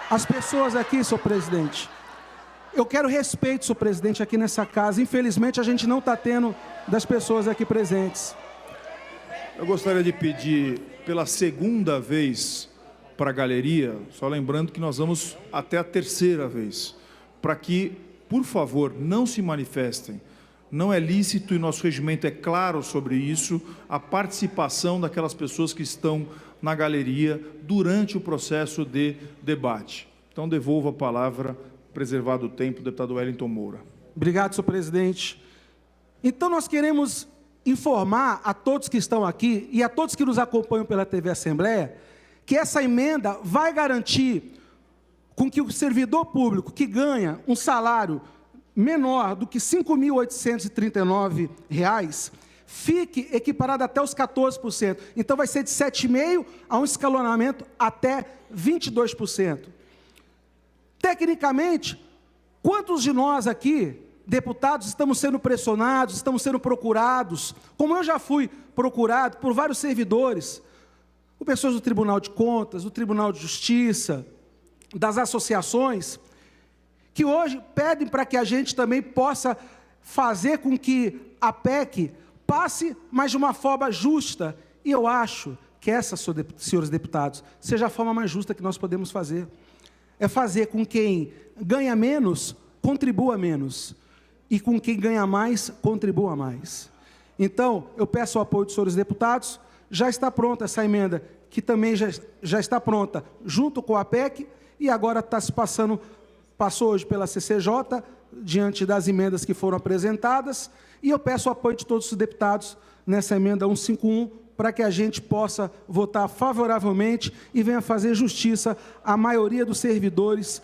As pessoas aqui, senhor presidente... Eu quero respeito, senhor presidente, aqui nessa casa. Infelizmente, a gente não está tendo das pessoas aqui presentes. Eu gostaria de pedir pela segunda vez para a galeria, só lembrando que nós vamos até a terceira vez, para que, por favor, não se manifestem. Não é lícito e nosso regimento é claro sobre isso, a participação daquelas pessoas que estão na galeria durante o processo de debate. Então, devolvo a palavra, preservado o tempo, deputado Wellington Moura. Obrigado, senhor presidente. Então, nós queremos informar a todos que estão aqui e a todos que nos acompanham pela TV Assembleia que essa emenda vai garantir com que o servidor público que ganha um salário menor do que R$ 5.839 fique equiparado até os 14%. Então, vai ser de 7,5% a um escalonamento até 22%. Tecnicamente, quantos de nós aqui, deputados, estamos sendo pressionados, estamos sendo procurados, como eu já fui procurado por vários servidores, por pessoas do Tribunal de Contas, do Tribunal de Justiça, das associações, que hoje pedem para que a gente também possa fazer com que a PEC passe, mas de uma forma justa. E eu acho que essa, senhores deputados, seja a forma mais justa que nós podemos fazer. É fazer com quem ganha menos, contribua menos. E com quem ganha mais, contribua mais. Então, eu peço o apoio dos senhores deputados. Já está pronta essa emenda, que também já está pronta, junto com a PEC, e agora está se passou hoje pela CCJ, diante das emendas que foram apresentadas, e eu peço o apoio de todos os deputados nessa emenda 151, para que a gente possa votar favoravelmente e venha fazer justiça à maioria dos servidores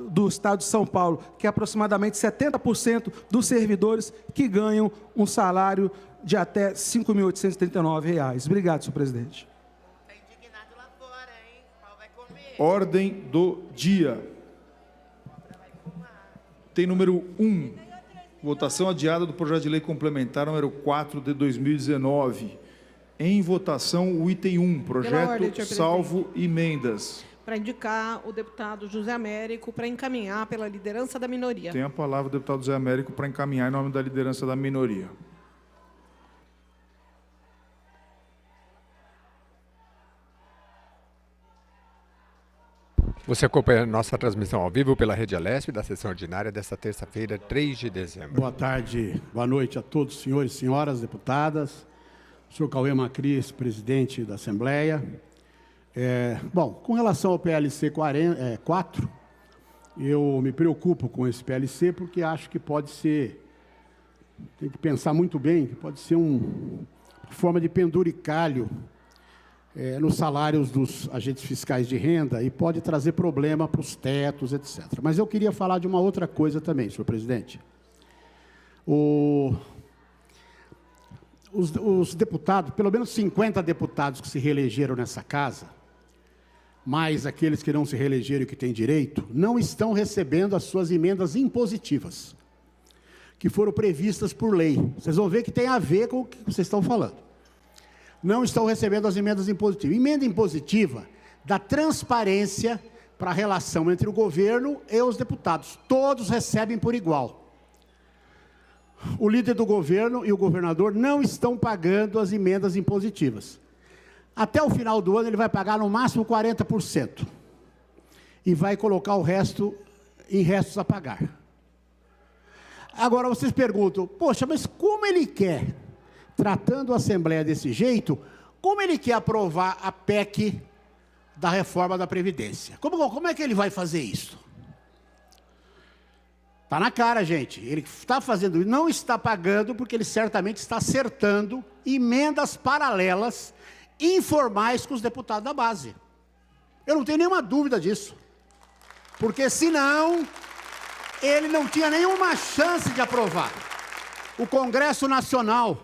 do Estado de São Paulo, que é aproximadamente 70% dos servidores que ganham um salário de até R$ 5.839. Obrigado, senhor presidente. Ordem do dia. Tem número 1, votação adiada do projeto de lei complementar número 4 de 2019. Em votação, o item 1, projeto salvo emendas. Para indicar o deputado José Américo para encaminhar pela liderança da minoria. Tem a palavra o deputado José Américo para encaminhar em nome da liderança da minoria. Você acompanha nossa transmissão ao vivo pela Rede Alesp da sessão ordinária desta terça-feira, 3 de dezembro. Boa tarde, boa noite a todos, senhores e senhoras deputadas. Senhor Cauê Macris, presidente da Assembleia. Bom, com relação ao PLC 4, eu me preocupo com esse PLC porque acho que pode ser, tem que pensar muito bem, que pode ser uma forma de penduricalho nos salários dos agentes fiscais de renda e pode trazer problema para os tetos, etc. Mas eu queria falar de uma outra coisa também, senhor presidente. Os deputados, pelo menos 50 deputados que se reelegeram nessa casa, mais aqueles que não se reelegeram e que têm direito, não estão recebendo as suas emendas impositivas, que foram previstas por lei. Vocês vão ver que tem a ver com o que vocês estão falando. Não estão recebendo as emendas impositivas. Emenda impositiva dá transparência para a relação entre o governo e os deputados. Todos recebem por igual. O líder do governo e o governador não estão pagando as emendas impositivas. Até o final do ano ele vai pagar no máximo 40%. E vai colocar o resto em restos a pagar. Agora vocês perguntam, poxa, mas como ele quer, tratando a Assembleia desse jeito, como ele quer aprovar a PEC da reforma da Previdência? Como é que ele vai fazer isso? Está na cara, gente. Ele está fazendo isso, não está pagando, porque ele certamente está acertando emendas paralelas, informais com os deputados da base. Eu não tenho nenhuma dúvida disso. Porque, senão, ele não tinha nenhuma chance de aprovar. O Congresso Nacional,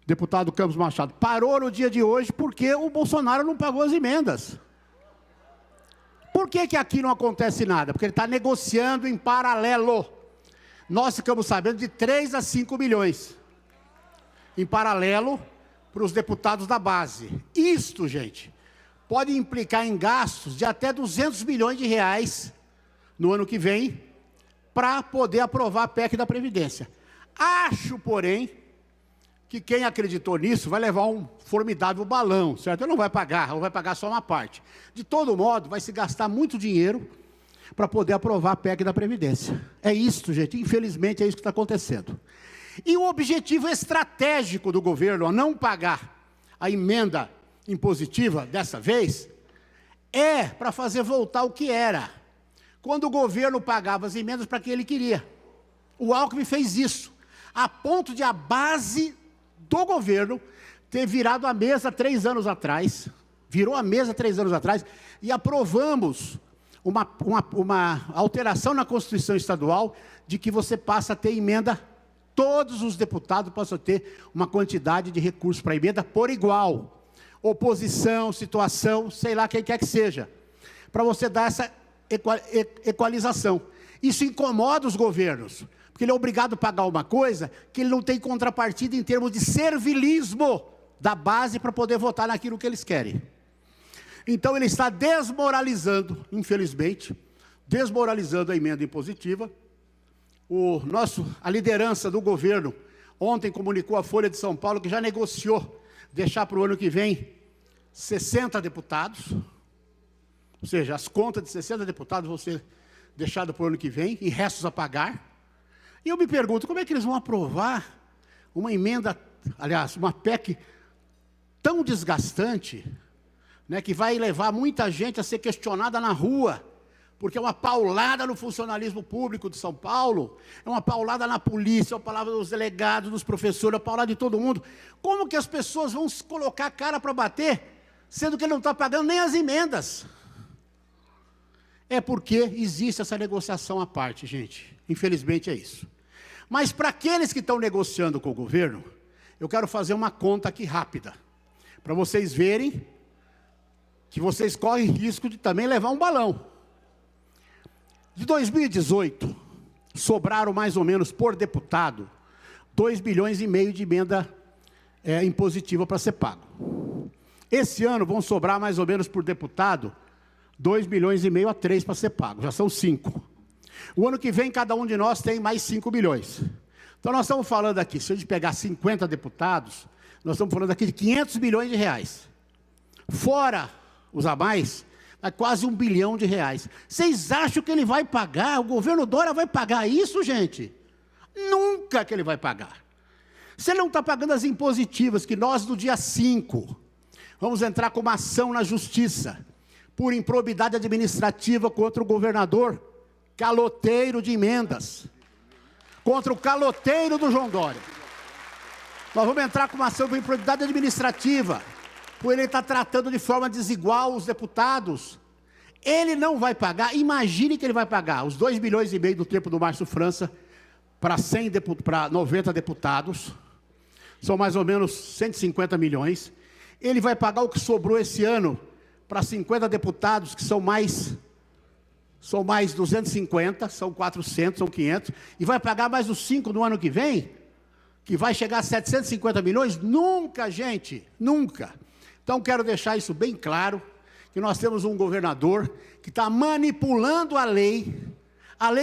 deputado Campos Machado, parou no dia de hoje porque o Bolsonaro não pagou as emendas. Por que aqui não acontece nada? Porque ele está negociando em paralelo. Nós ficamos sabendo de 3 a 5 milhões. Em paralelo para os deputados da base. Isto, gente, pode implicar em gastos de até 200 milhões de reais no ano que vem, para poder aprovar a PEC da Previdência. Acho, porém, que quem acreditou nisso vai levar um formidável balão, certo? Ele não vai pagar, ou vai pagar só uma parte. De todo modo, vai se gastar muito dinheiro para poder aprovar a PEC da Previdência. É isso, gente, infelizmente é isso que está acontecendo. E o objetivo estratégico do governo a não pagar a emenda impositiva dessa vez é para fazer voltar o que era, quando o governo pagava as emendas para quem ele queria. O Alckmin fez isso, a ponto de a base do governo ter virado a mesa 3 anos atrás, virou a mesa 3 anos atrás, e aprovamos uma alteração na Constituição Estadual de que você passa a ter emenda, todos os deputados passam a ter uma quantidade de recursos para emenda por igual. Oposição, situação, sei lá quem quer que seja, para você dar essa equalização. Isso incomoda os governos, porque ele é obrigado a pagar uma coisa que ele não tem contrapartida em termos de servilismo da base para poder votar naquilo que eles querem. Então ele está desmoralizando, infelizmente, desmoralizando a emenda impositiva. A liderança do governo ontem comunicou à Folha de São Paulo que já negociou deixar para o ano que vem 60 deputados, ou seja, as contas de 60 deputados vão ser deixadas para o ano que vem, e restos a pagar. E eu me pergunto, como é que eles vão aprovar uma emenda, aliás, uma PEC tão desgastante, né, que vai levar muita gente a ser questionada na rua, porque é uma paulada no funcionalismo público de São Paulo, é uma paulada na polícia, é uma paulada dos delegados, dos professores, é uma paulada de todo mundo. Como que as pessoas vão se colocar a cara para bater, sendo que ele não está pagando nem as emendas? É porque existe essa negociação à parte, gente. Infelizmente é isso. Mas para aqueles que estão negociando com o governo, eu quero fazer uma conta aqui rápida, para vocês verem que vocês correm risco de também levar um balão. De 2018, sobraram mais ou menos por deputado 2,5 bilhões de emenda impositiva para ser pago. Esse ano vão sobrar mais ou menos por deputado 2,5 bilhões a 3 para ser pago, já são 5. O ano que vem cada um de nós tem mais 5 bilhões. Então nós estamos falando aqui, se a gente pegar 50 deputados, nós estamos falando aqui de 500 milhões de reais. Fora os a mais, é quase 1 bilhão de reais. Vocês acham que ele vai pagar? O governo Dória vai pagar isso, gente? Nunca que ele vai pagar. Se ele não está pagando as impositivas, que nós no dia 5 vamos entrar com uma ação na justiça por improbidade administrativa contra o governador caloteiro de emendas, contra o caloteiro do João Dória. Nós vamos entrar com uma ação por improbidade administrativa, por ele estar tratando de forma desigual os deputados. Ele não vai pagar, imagine que ele vai pagar os 2,5 bilhões do tempo do Márcio França para 90 deputados, são mais ou menos 150 milhões. Ele vai pagar o que sobrou esse ano para 50 deputados, que são mais 250, são 400, são 500, e vai pagar mais os 5 no ano que vem, que vai chegar a 750 milhões? Nunca, gente, nunca. Então, quero deixar isso bem claro, que nós temos um governador que está manipulando a lei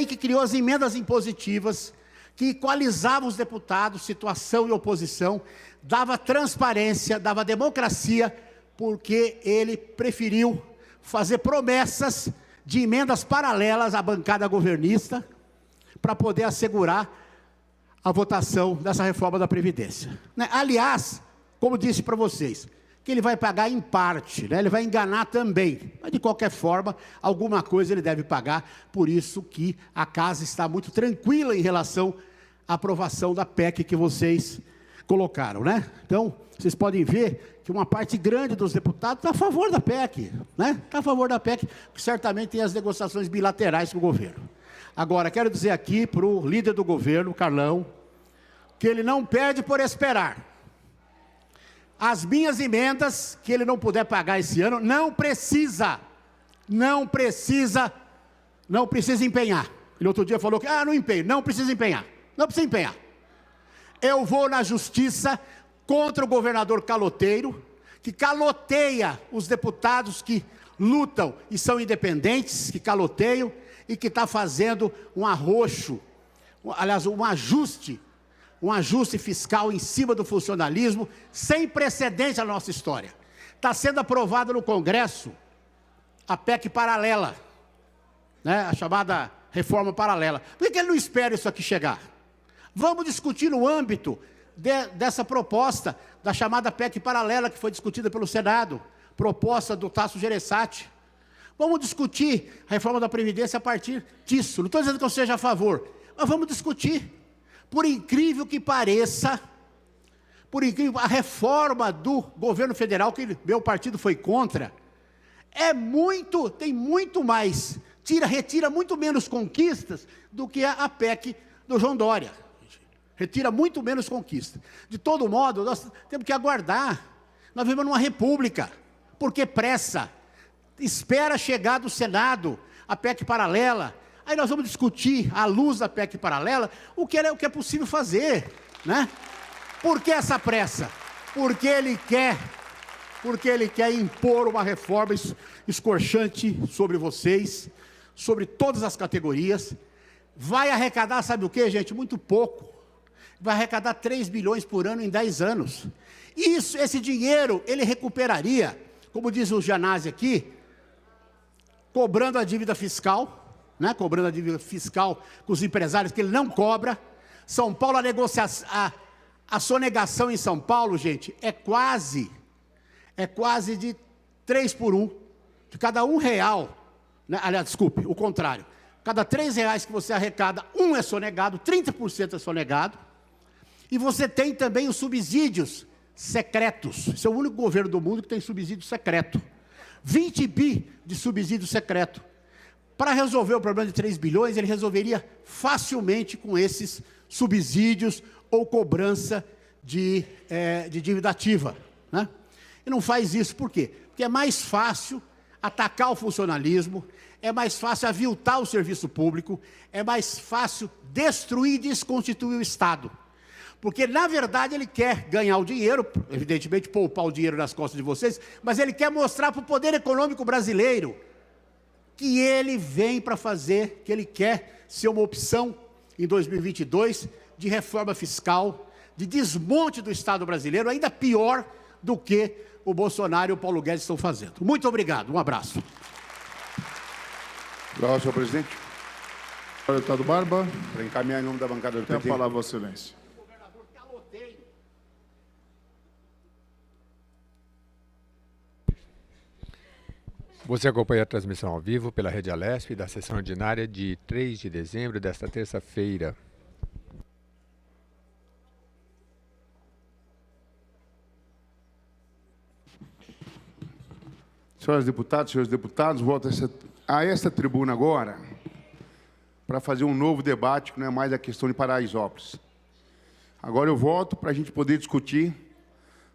que criou as emendas impositivas, que equalizava os deputados, situação e oposição, dava transparência, dava democracia, porque ele preferiu fazer promessas de emendas paralelas à bancada governista, para poder assegurar a votação dessa reforma da Previdência. Aliás, como disse para vocês, que ele vai pagar em parte, ele vai enganar também, mas de qualquer forma, alguma coisa ele deve pagar, por isso que a casa está muito tranquila em relação à aprovação da PEC que vocês colocaram, né? Então, vocês podem ver que uma parte grande dos deputados está a favor da PEC, né? Está a favor da PEC, que certamente tem as negociações bilaterais com o governo. Agora, quero dizer aqui para o líder do governo, Carlão, que ele não perde por esperar. As minhas emendas, que ele não puder pagar esse ano, não precisa empenhar. Ele outro dia falou que, não empenho, não precisa empenhar. Eu vou na justiça contra o governador caloteiro, que caloteia os deputados que lutam e são independentes, que caloteiam, e que está fazendo um arroxo, aliás, um ajuste fiscal em cima do funcionalismo, sem precedente na nossa história. Está sendo aprovada no Congresso a PEC paralela, né, a chamada reforma paralela. Por que ele não espera isso aqui chegar? Vamos discutir no âmbito dessa proposta, da chamada PEC paralela, que foi discutida pelo Senado, proposta do Tasso Gereissati. Vamos discutir a reforma da Previdência a partir disso. Não estou dizendo que eu seja a favor, mas vamos discutir. Por incrível que pareça, a reforma do governo federal, que meu partido foi contra, tem muito mais, retira muito menos conquistas do que a PEC do João Dória. Retira muito menos conquistas. De todo modo, nós temos que aguardar. Nós vivemos numa república. Por que pressa? Espera chegar do Senado a PEC paralela. Aí nós vamos discutir, à luz da PEC paralela, o que é possível fazer, né? Por que essa pressa? Porque ele quer impor uma reforma escorchante sobre vocês, sobre todas as categorias. Vai arrecadar, sabe o quê, gente? Muito pouco. Vai arrecadar 3 bilhões por ano em 10 anos. Esse dinheiro, ele recuperaria, como diz o Janazzi aqui, cobrando a dívida fiscal, né? Cobrando a dívida fiscal com os empresários, que ele não cobra. São Paulo, a sonegação em São Paulo, gente, é quase de 3 por 1. De cada R$1, né? Aliás, desculpe, o contrário. Cada R$3 que você arrecada, 1 é sonegado, 30% é sonegado. E você tem também os subsídios secretos. Esse é o único governo do mundo que tem subsídio secreto. 20 bi de subsídio secreto. Para resolver o problema de 3 bilhões, ele resolveria facilmente com esses subsídios ou cobrança de dívida ativa, né? E não faz isso, por quê? Porque é mais fácil atacar o funcionalismo, é mais fácil aviltar o serviço público, é mais fácil destruir e desconstituir o Estado. Porque, na verdade, ele quer ganhar o dinheiro, evidentemente poupar o dinheiro nas costas de vocês, mas ele quer mostrar para o poder econômico brasileiro que ele vem para fazer, que ele quer ser uma opção em 2022 de reforma fiscal, de desmonte do Estado brasileiro, ainda pior do que o Bolsonaro e o Paulo Guedes estão fazendo. Muito obrigado, um abraço. Obrigado, senhor presidente. Deputado Barba, para encaminhar em nome da bancada do PT. Tem a palavra, Vossa Excelência. Você acompanha a transmissão ao vivo pela Rede Alesp da sessão ordinária de 3 de dezembro desta terça-feira. Senhoras deputadas, senhores deputados, volto a esta tribuna agora para fazer um novo debate, que não é mais a questão de Paraisópolis. Agora eu volto para a gente poder discutir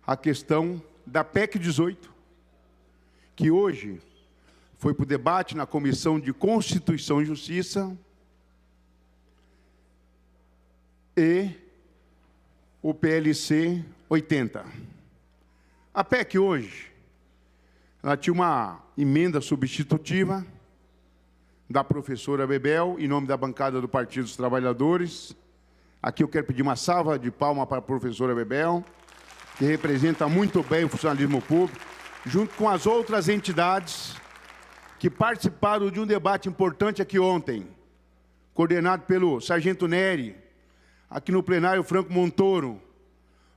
a questão da PEC 18, que hoje foi para o debate na Comissão de Constituição e Justiça e o PLC 80. A PEC hoje, ela tinha uma emenda substitutiva da professora Bebel, em nome da bancada do Partido dos Trabalhadores. Aqui eu quero pedir uma salva de palmas para a professora Bebel, que representa muito bem o funcionalismo público, junto com as outras entidades que participaram de um debate importante aqui ontem, coordenado pelo Sargento Neri, aqui no plenário Franco Montoro,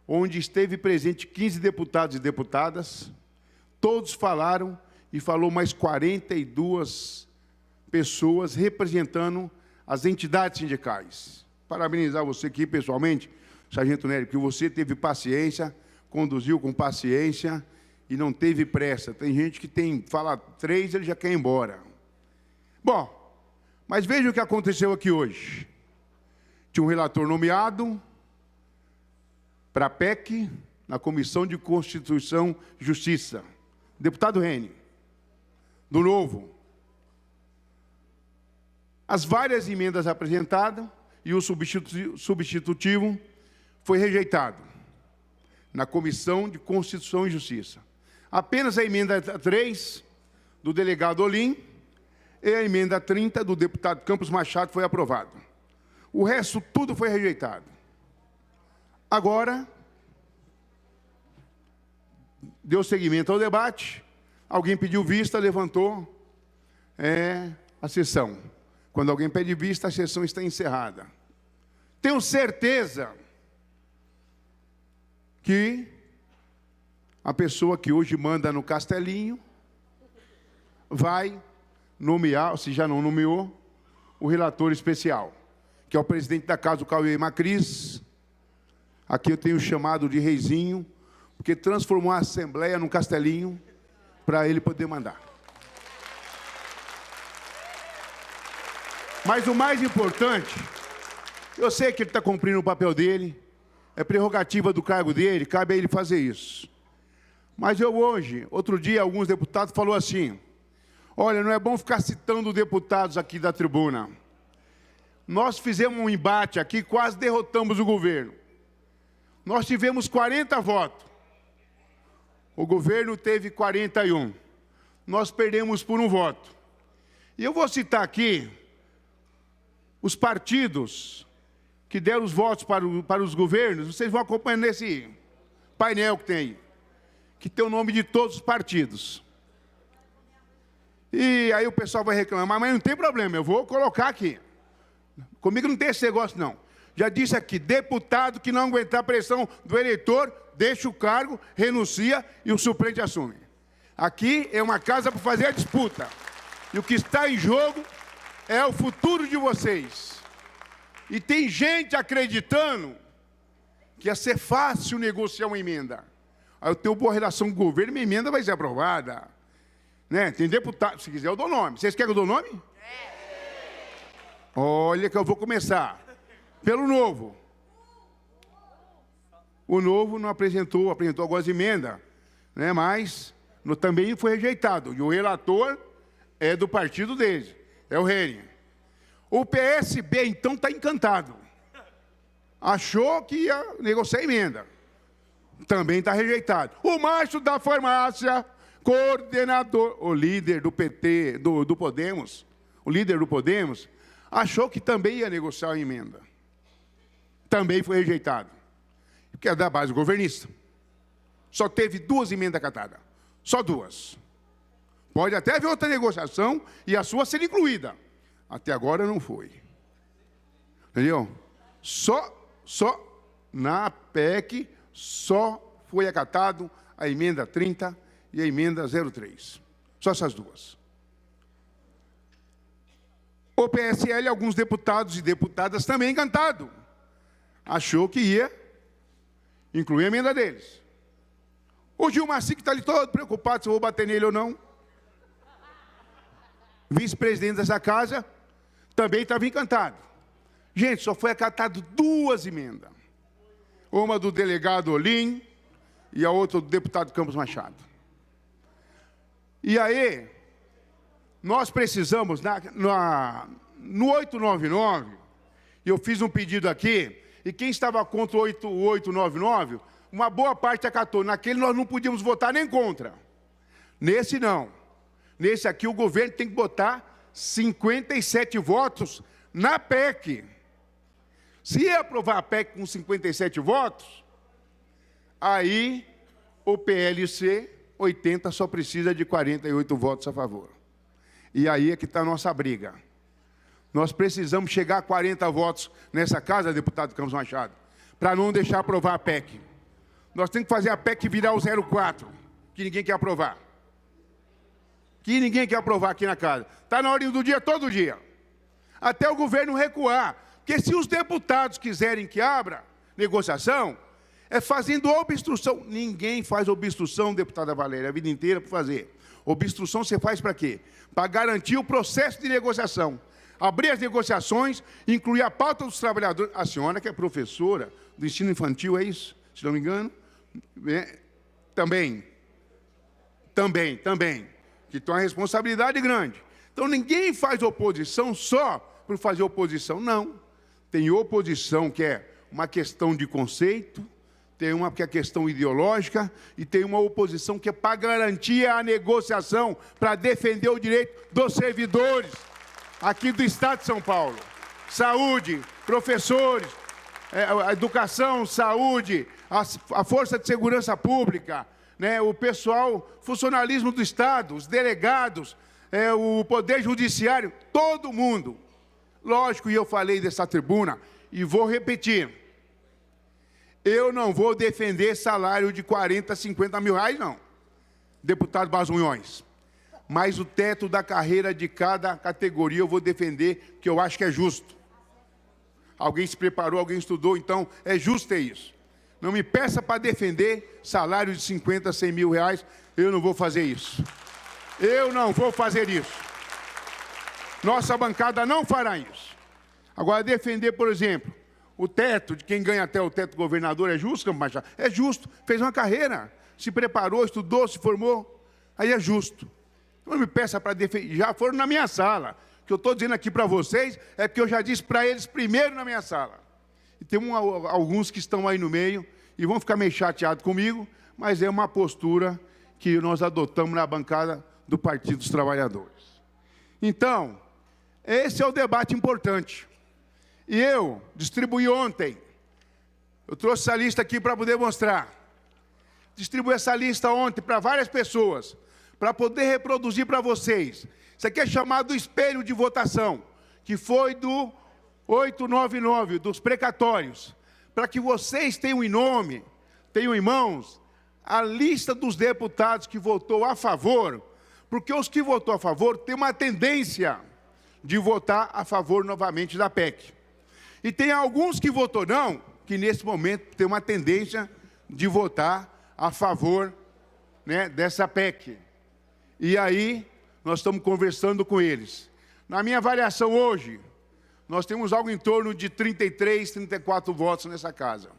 onde esteve presente 15 deputados e deputadas. Todos falaram, e falou mais 42 pessoas representando as entidades sindicais. Parabenizar você aqui pessoalmente, Sargento Neri, que você teve paciência, conduziu com paciência e não teve pressa. Tem gente que fala 3, ele já quer ir embora. Bom, mas veja o que aconteceu aqui hoje. Tinha um relator nomeado para a PEC na Comissão de Constituição e Justiça. Deputado Reni, do Novo. As várias emendas apresentadas e o substitutivo foi rejeitado na Comissão de Constituição e Justiça. Apenas a emenda 3 do delegado Olim e a emenda 30 do deputado Campos Machado foi aprovada. O resto, tudo foi rejeitado. Agora, deu seguimento ao debate, alguém pediu vista, levantou a sessão. Quando alguém pede vista, a sessão está encerrada. Tenho certeza que a pessoa que hoje manda no Castelinho vai nomear, se já não nomeou, o relator especial, que é o presidente da casa, o Cauê Macris. Aqui eu tenho chamado de reizinho, porque transformou a Assembleia num Castelinho para ele poder mandar. Mas o mais importante, eu sei que ele está cumprindo o papel dele, é prerrogativa do cargo dele, cabe a ele fazer isso. Mas eu hoje, outro dia, alguns deputados falaram assim, olha, não é bom ficar citando deputados aqui da tribuna. Nós fizemos um embate aqui, quase derrotamos o governo. Nós tivemos 40 votos. O governo teve 41. Nós perdemos por um voto. E eu vou citar aqui os partidos que deram os votos para os governos. Vocês vão acompanhando nesse painel que tem aí, que tem o nome de todos os partidos. E aí o pessoal vai reclamar, mas não tem problema, eu vou colocar aqui. Comigo não tem esse negócio, não. Já disse aqui, deputado que não aguentar a pressão do eleitor, deixa o cargo, renuncia e o suplente assume. Aqui é uma casa para fazer a disputa. E o que está em jogo é o futuro de vocês. E tem gente acreditando que ia ser fácil negociar uma emenda. Aí eu tenho boa relação com o governo, minha emenda vai ser aprovada. Né? Tem deputado, se quiser eu dou nome. Vocês querem que eu dou nome? Olha que eu vou começar pelo Novo. O Novo não apresentou algumas emendas, né? Mas também foi rejeitado. E o relator é do partido dele, é o Hering. O PSB, então, está encantado. Achou que ia negociar a emenda. Também está rejeitado. O Márcio da Farmácia, coordenador, o líder do PT, do Podemos, o líder do Podemos, achou que também ia negociar a emenda. Também foi rejeitado. Que é da base governista. Só teve 2 emendas acatadas. Só 2. Pode até haver outra negociação e a sua ser incluída. Até agora não foi. Entendeu? Só na PEC, só foi acatado a emenda 30 e a emenda 03. Só essas 2. O PSL, alguns deputados e deputadas também encantado. Achou que ia incluir a emenda deles. O Gilmar Sique está ali todo preocupado se eu vou bater nele ou não. Vice-presidente dessa casa também estava encantado. Gente, só foi acatado 2 emendas. Uma do delegado Olim e a outra do deputado Campos Machado. E aí, nós precisamos, no 899, eu fiz um pedido aqui, e quem estava contra o 899, uma boa parte acatou. Naquele nós não podíamos votar nem contra. Nesse não. Nesse aqui o governo tem que botar 57 votos na PEC. Se aprovar a PEC com 57 votos, aí o PLC 80 só precisa de 48 votos a favor. E aí é que está a nossa briga. Nós precisamos chegar a 40 votos nessa casa, deputado Campos Machado, para não deixar aprovar a PEC. Nós temos que fazer a PEC virar o 04, que ninguém quer aprovar. Que ninguém quer aprovar aqui na casa. Está na ordem do dia, todo dia. Até o governo recuar. Porque se os deputados quiserem que abra negociação, é fazendo obstrução. Ninguém faz obstrução, deputada Valéria, a vida inteira para fazer. Obstrução você faz para quê? Para garantir o processo de negociação. Abrir as negociações, incluir a pauta dos trabalhadores. A senhora que é professora do ensino infantil, é isso? Se não me engano? Também. Que tem uma responsabilidade grande. Então, ninguém faz oposição só por fazer oposição. Não. Tem oposição que é uma questão de conceito, Tem uma que é questão ideológica e tem uma oposição que é para garantir a negociação, para defender o direito dos servidores aqui do Estado de São Paulo. Saúde, professores, a educação, saúde, a força de segurança pública, né, o pessoal, funcionalismo do Estado, os delegados, o Poder Judiciário, todo mundo. Lógico, e eu falei dessa tribuna, e vou repetir, eu não vou defender salário de 40, 50 mil reais, não, deputado Basunhões. Mas o teto da carreira de cada categoria eu vou defender, que eu acho que é justo. Alguém se preparou, alguém estudou, então é justo ter isso. Não me peça para defender salário de 50, 100 mil reais, eu não vou fazer isso. Eu não vou fazer isso. Nossa bancada não fará isso. Agora, defender, por exemplo, o teto, de quem ganha até o teto governador, é justo, Campo Machado? É justo, fez uma carreira, se preparou, estudou, se formou, aí é justo. Não me peça para defender, já foram na minha sala. O que eu estou dizendo aqui para vocês é porque eu já disse para eles primeiro na minha sala. E tem alguns que estão aí no meio e vão ficar meio chateados comigo, mas é uma postura que nós adotamos na bancada do Partido dos Trabalhadores. Então, esse é o debate importante. E eu distribuí ontem, eu trouxe essa lista aqui para poder mostrar. Distribuí essa lista ontem para várias pessoas, para poder reproduzir para vocês. Isso aqui é chamado espelho de votação, que foi do 899, dos precatórios, para que vocês tenham em nome, tenham em mãos, a lista dos deputados que votou a favor, porque os que votou a favor têm uma tendência de votar a favor novamente da PEC. E tem alguns que votou não, que nesse momento tem uma tendência de votar a favor, né, dessa PEC. E aí, nós estamos conversando com eles. Na minha avaliação hoje, nós temos algo em torno de 33, 34 votos nessa casa.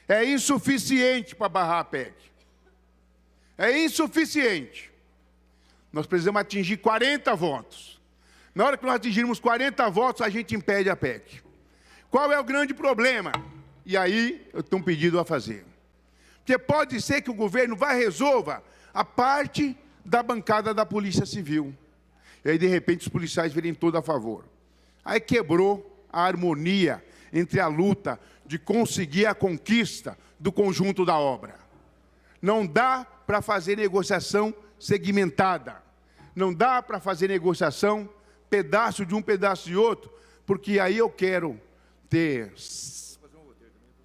É insuficiente para barrar a PEC. É insuficiente. Nós precisamos atingir 40 votos. Na hora que nós atingirmos 40 votos, a gente impede a PEC. Qual é o grande problema? E aí, eu tenho um pedido a fazer. Porque pode ser que o governo resolva a parte da bancada da Polícia Civil. E aí, de repente, os policiais virem todos a favor. Aí quebrou a harmonia entre a luta de conseguir a conquista do conjunto da obra. Não dá para fazer negociação segmentada. Não dá para fazer negociação pedaço de um, pedaço de outro, porque aí eu quero ter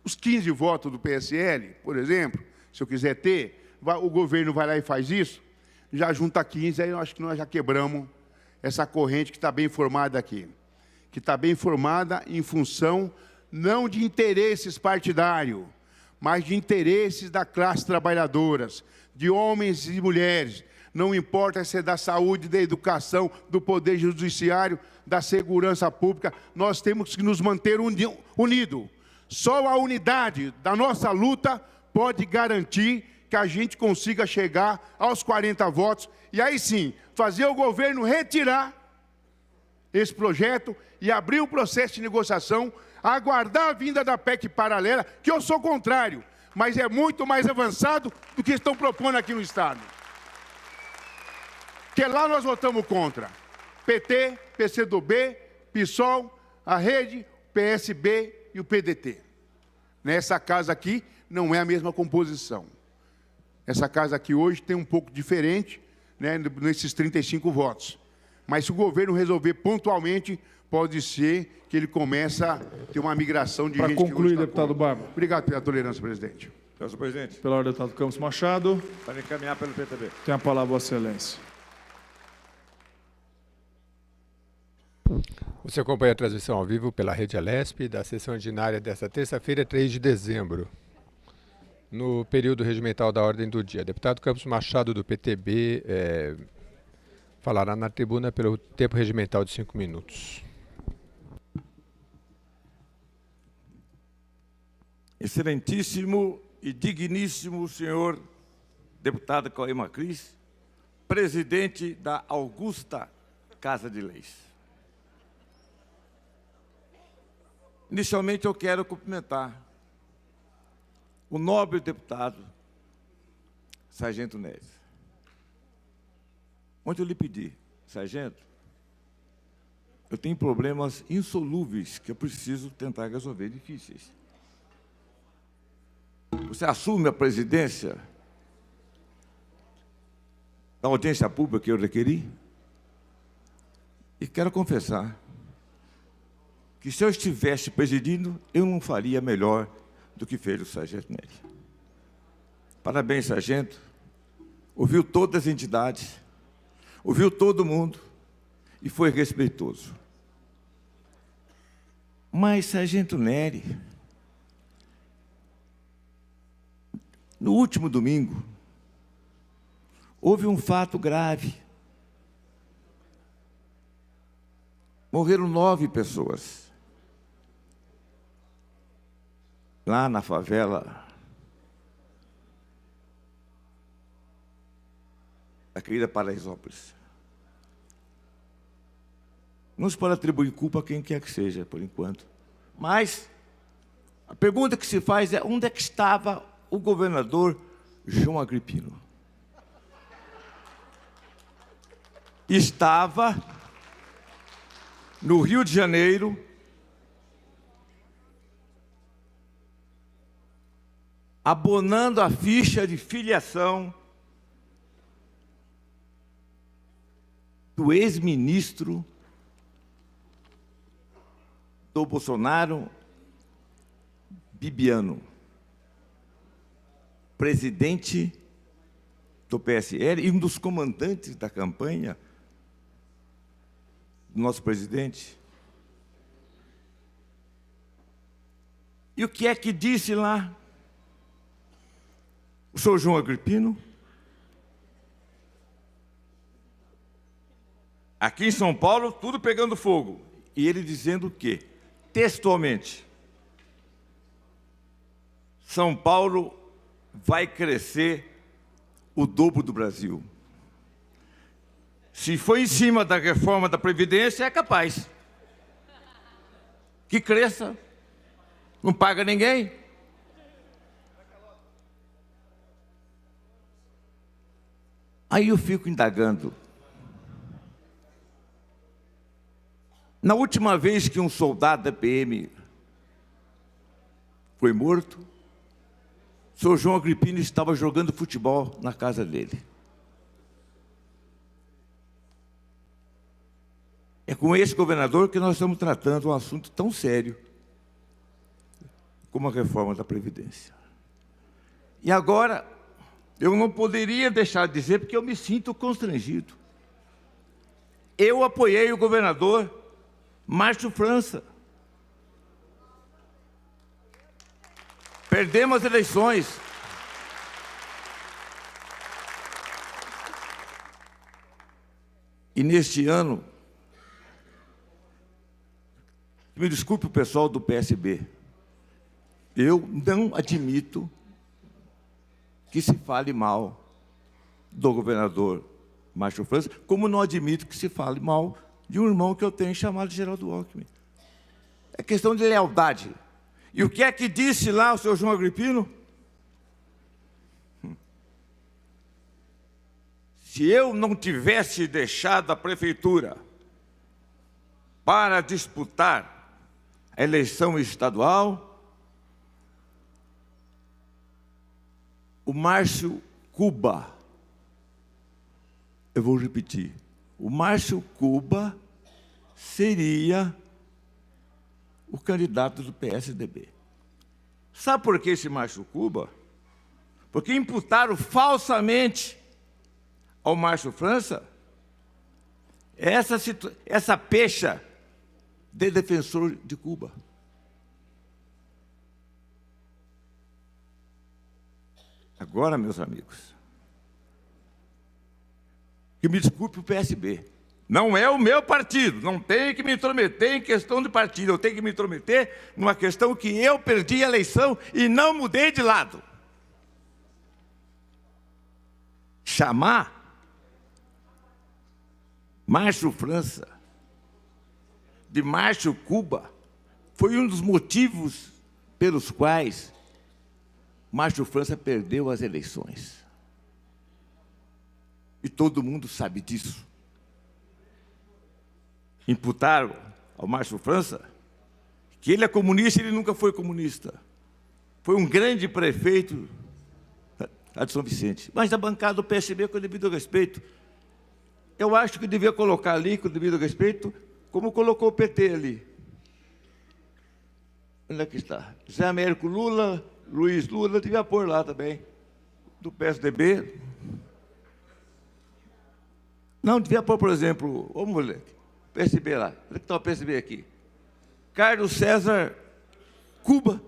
os 15 votos do PSL, por exemplo, se eu quiser ter, o governo vai lá e faz isso, já junta 15, aí eu acho que nós já quebramos essa corrente que está bem formada aqui. Que está bem formada em função não de interesses partidários, mas de interesses da classe trabalhadoras, de homens e mulheres. Não importa se é da saúde, da educação, do poder judiciário, da segurança pública, nós temos que nos manter unidos. Só a unidade da nossa luta pode garantir que a gente consiga chegar aos 40 votos e aí sim, fazer o governo retirar esse projeto e abrir o processo de negociação, aguardar a vinda da PEC paralela, que eu sou contrário, mas é muito mais avançado do que estão propondo aqui no Estado. Porque lá nós votamos contra. PT, PCdoB, PSOL, a Rede, PSB e o PDT. Nessa casa aqui não é a mesma composição. Essa casa aqui hoje tem um pouco diferente, né, nesses 35 votos. Mas se o governo resolver pontualmente, pode ser que ele comece a ter uma migração de gente... Para concluir, deputado Barba. Obrigado pela tolerância, presidente. Senhor presidente. Pela ordem, deputado Campos Machado. Para encaminhar pelo PTB. Tem a palavra, Vossa Excelência. Você acompanha a transmissão ao vivo pela Rede Alesp da sessão ordinária desta terça-feira, 3 de dezembro, no período regimental da ordem do dia. Deputado Campos Machado, do PTB, falará na tribuna pelo tempo regimental de 5 minutos. Excelentíssimo e digníssimo senhor deputado Coema Cris, presidente da Augusta Casa de Leis. Inicialmente, eu quero cumprimentar o nobre deputado Sargento Neres. Ontem eu lhe pedi, sargento, eu tenho problemas insolúveis que eu preciso tentar resolver, difíceis. Você assume a presidência da audiência pública que eu requeri? E quero confessar que, se eu estivesse presidindo, eu não faria melhor do que fez o sargento Neres. Parabéns, sargento. Ouviu todas as entidades, ouviu todo mundo e foi respeitoso. Mas, sargento Neres, no último domingo, houve um fato grave. Morreram 9 pessoas. Lá na favela da querida Paraisópolis. Não se pode atribuir culpa a quem quer que seja, por enquanto. Mas a pergunta que se faz é: onde é que estava o governador João Agripino? Estava no Rio de Janeiro, abonando a ficha de filiação do ex-ministro do Bolsonaro, Bibiano, presidente do PSL e um dos comandantes da campanha do nosso presidente. E o que é que disse lá o senhor João Agripino? Aqui em São Paulo, tudo pegando fogo. E ele dizendo o quê? Textualmente: São Paulo vai crescer o dobro do Brasil. Se foi em cima da reforma da Previdência, é capaz que cresça. Não paga ninguém. Aí eu fico indagando. Na última vez que um soldado da PM foi morto, o senhor João Agripino estava jogando futebol na casa dele. É com esse governador que nós estamos tratando um assunto tão sério como a reforma da Previdência. E agora, eu não poderia deixar de dizer, porque eu me sinto constrangido. Eu apoiei o governador Márcio França. Perdemos as eleições. E neste ano, me desculpe o pessoal do PSB, eu não admito que se fale mal do governador Márcio França, como não admito que se fale mal de um irmão que eu tenho chamado Geraldo Alckmin. É questão de lealdade. E o que é que disse lá o senhor João Agripino? Se eu não tivesse deixado a prefeitura para disputar a eleição estadual, o Márcio Cuba, eu vou repetir, o Márcio Cuba seria o candidato do PSDB. Sabe por que esse Márcio Cuba? Porque imputaram falsamente ao Márcio França essa pecha de defensor de Cuba. Agora, meus amigos, que me desculpe o PSB, não é o meu partido, não tenho que me intrometer em questão de partido, eu tenho que me intrometer numa questão que eu perdi a eleição e não mudei de lado. Chamar Márcio França de Márcio Cuba foi um dos motivos pelos quais Márcio França perdeu as eleições. E todo mundo sabe disso. Imputaram ao Márcio França que ele é comunista e ele nunca foi comunista. Foi um grande prefeito de São Vicente. Mas a bancada do PSB, com o devido respeito, eu acho que devia colocar ali, com o devido respeito, como colocou o PT ali. Onde é que está? Zé Américo Lula, Luiz Lula, devia pôr lá também. Do PSDB. Não, devia pôr, por exemplo, ô moleque, PSB lá. Onde é que está o PSB aqui? Carlos César Cuba.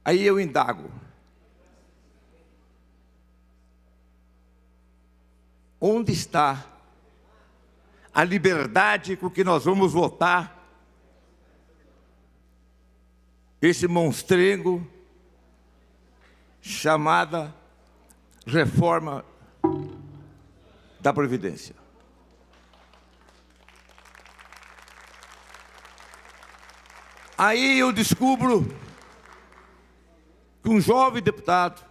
Aí eu indago. Onde está a liberdade com que nós vamos votar esse monstrengo chamada reforma da Previdência? Aí eu descubro que um jovem deputado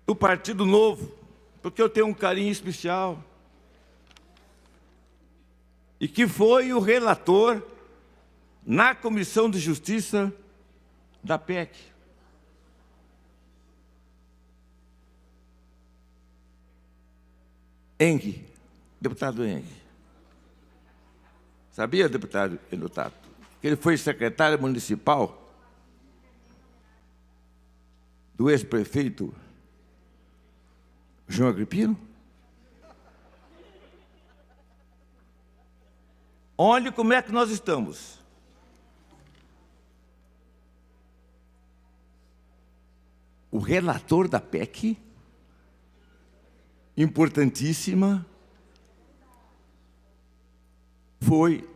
do Partido Novo, porque eu tenho um carinho especial, e que foi o relator na Comissão de Justiça da PEC. Engue, deputado Engue. Sabia, deputado Enotato, que ele foi secretário municipal do ex-prefeito João Agripino? Olhe como é que nós estamos. O relator da PEC, importantíssima, foi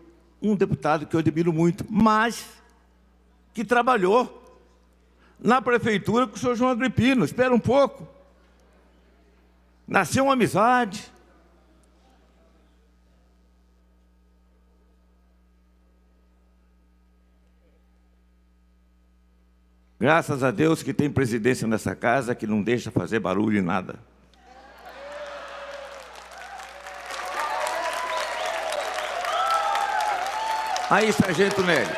um deputado que eu admiro muito, mas que trabalhou na prefeitura com o senhor João Agripino. Espera um pouco. Nasceu uma amizade. Graças a Deus que tem presidência nessa casa que não deixa fazer barulho em nada. Aí, Sargento Nery,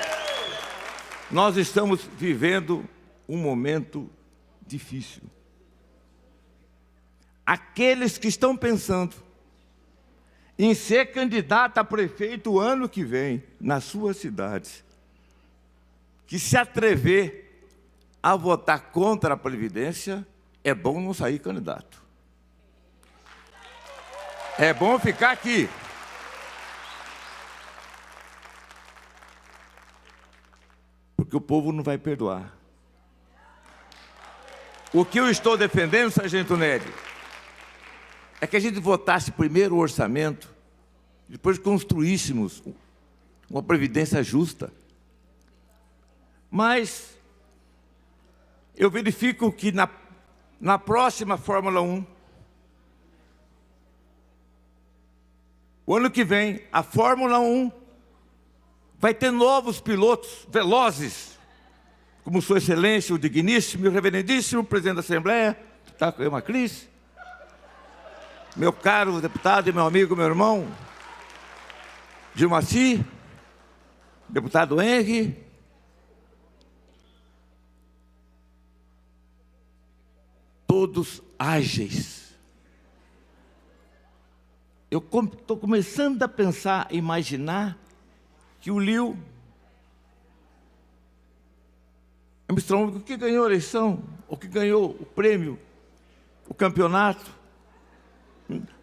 nós estamos vivendo um momento difícil. Aqueles que estão pensando em ser candidato a prefeito o ano que vem, nas suas cidades, que se atrever a votar contra a Previdência, é bom não sair candidato. É bom ficar aqui. Porque o povo não vai perdoar. O que eu estou defendendo, Sargento Nery, é que a gente votasse primeiro o orçamento, depois construíssemos uma previdência justa. Mas eu verifico que na próxima Fórmula 1, o ano que vem, a Fórmula 1 vai ter novos pilotos velozes, como Sua Excelência, o digníssimo e o reverendíssimo presidente da Assembleia, deputado Macris, meu caro deputado e meu amigo, meu irmão, Gilmaci, deputado Henry, todos ágeis. Eu estou começando a pensar, imaginar que o Lio Armstrong, que ganhou a eleição, ou que ganhou o prêmio, o campeonato,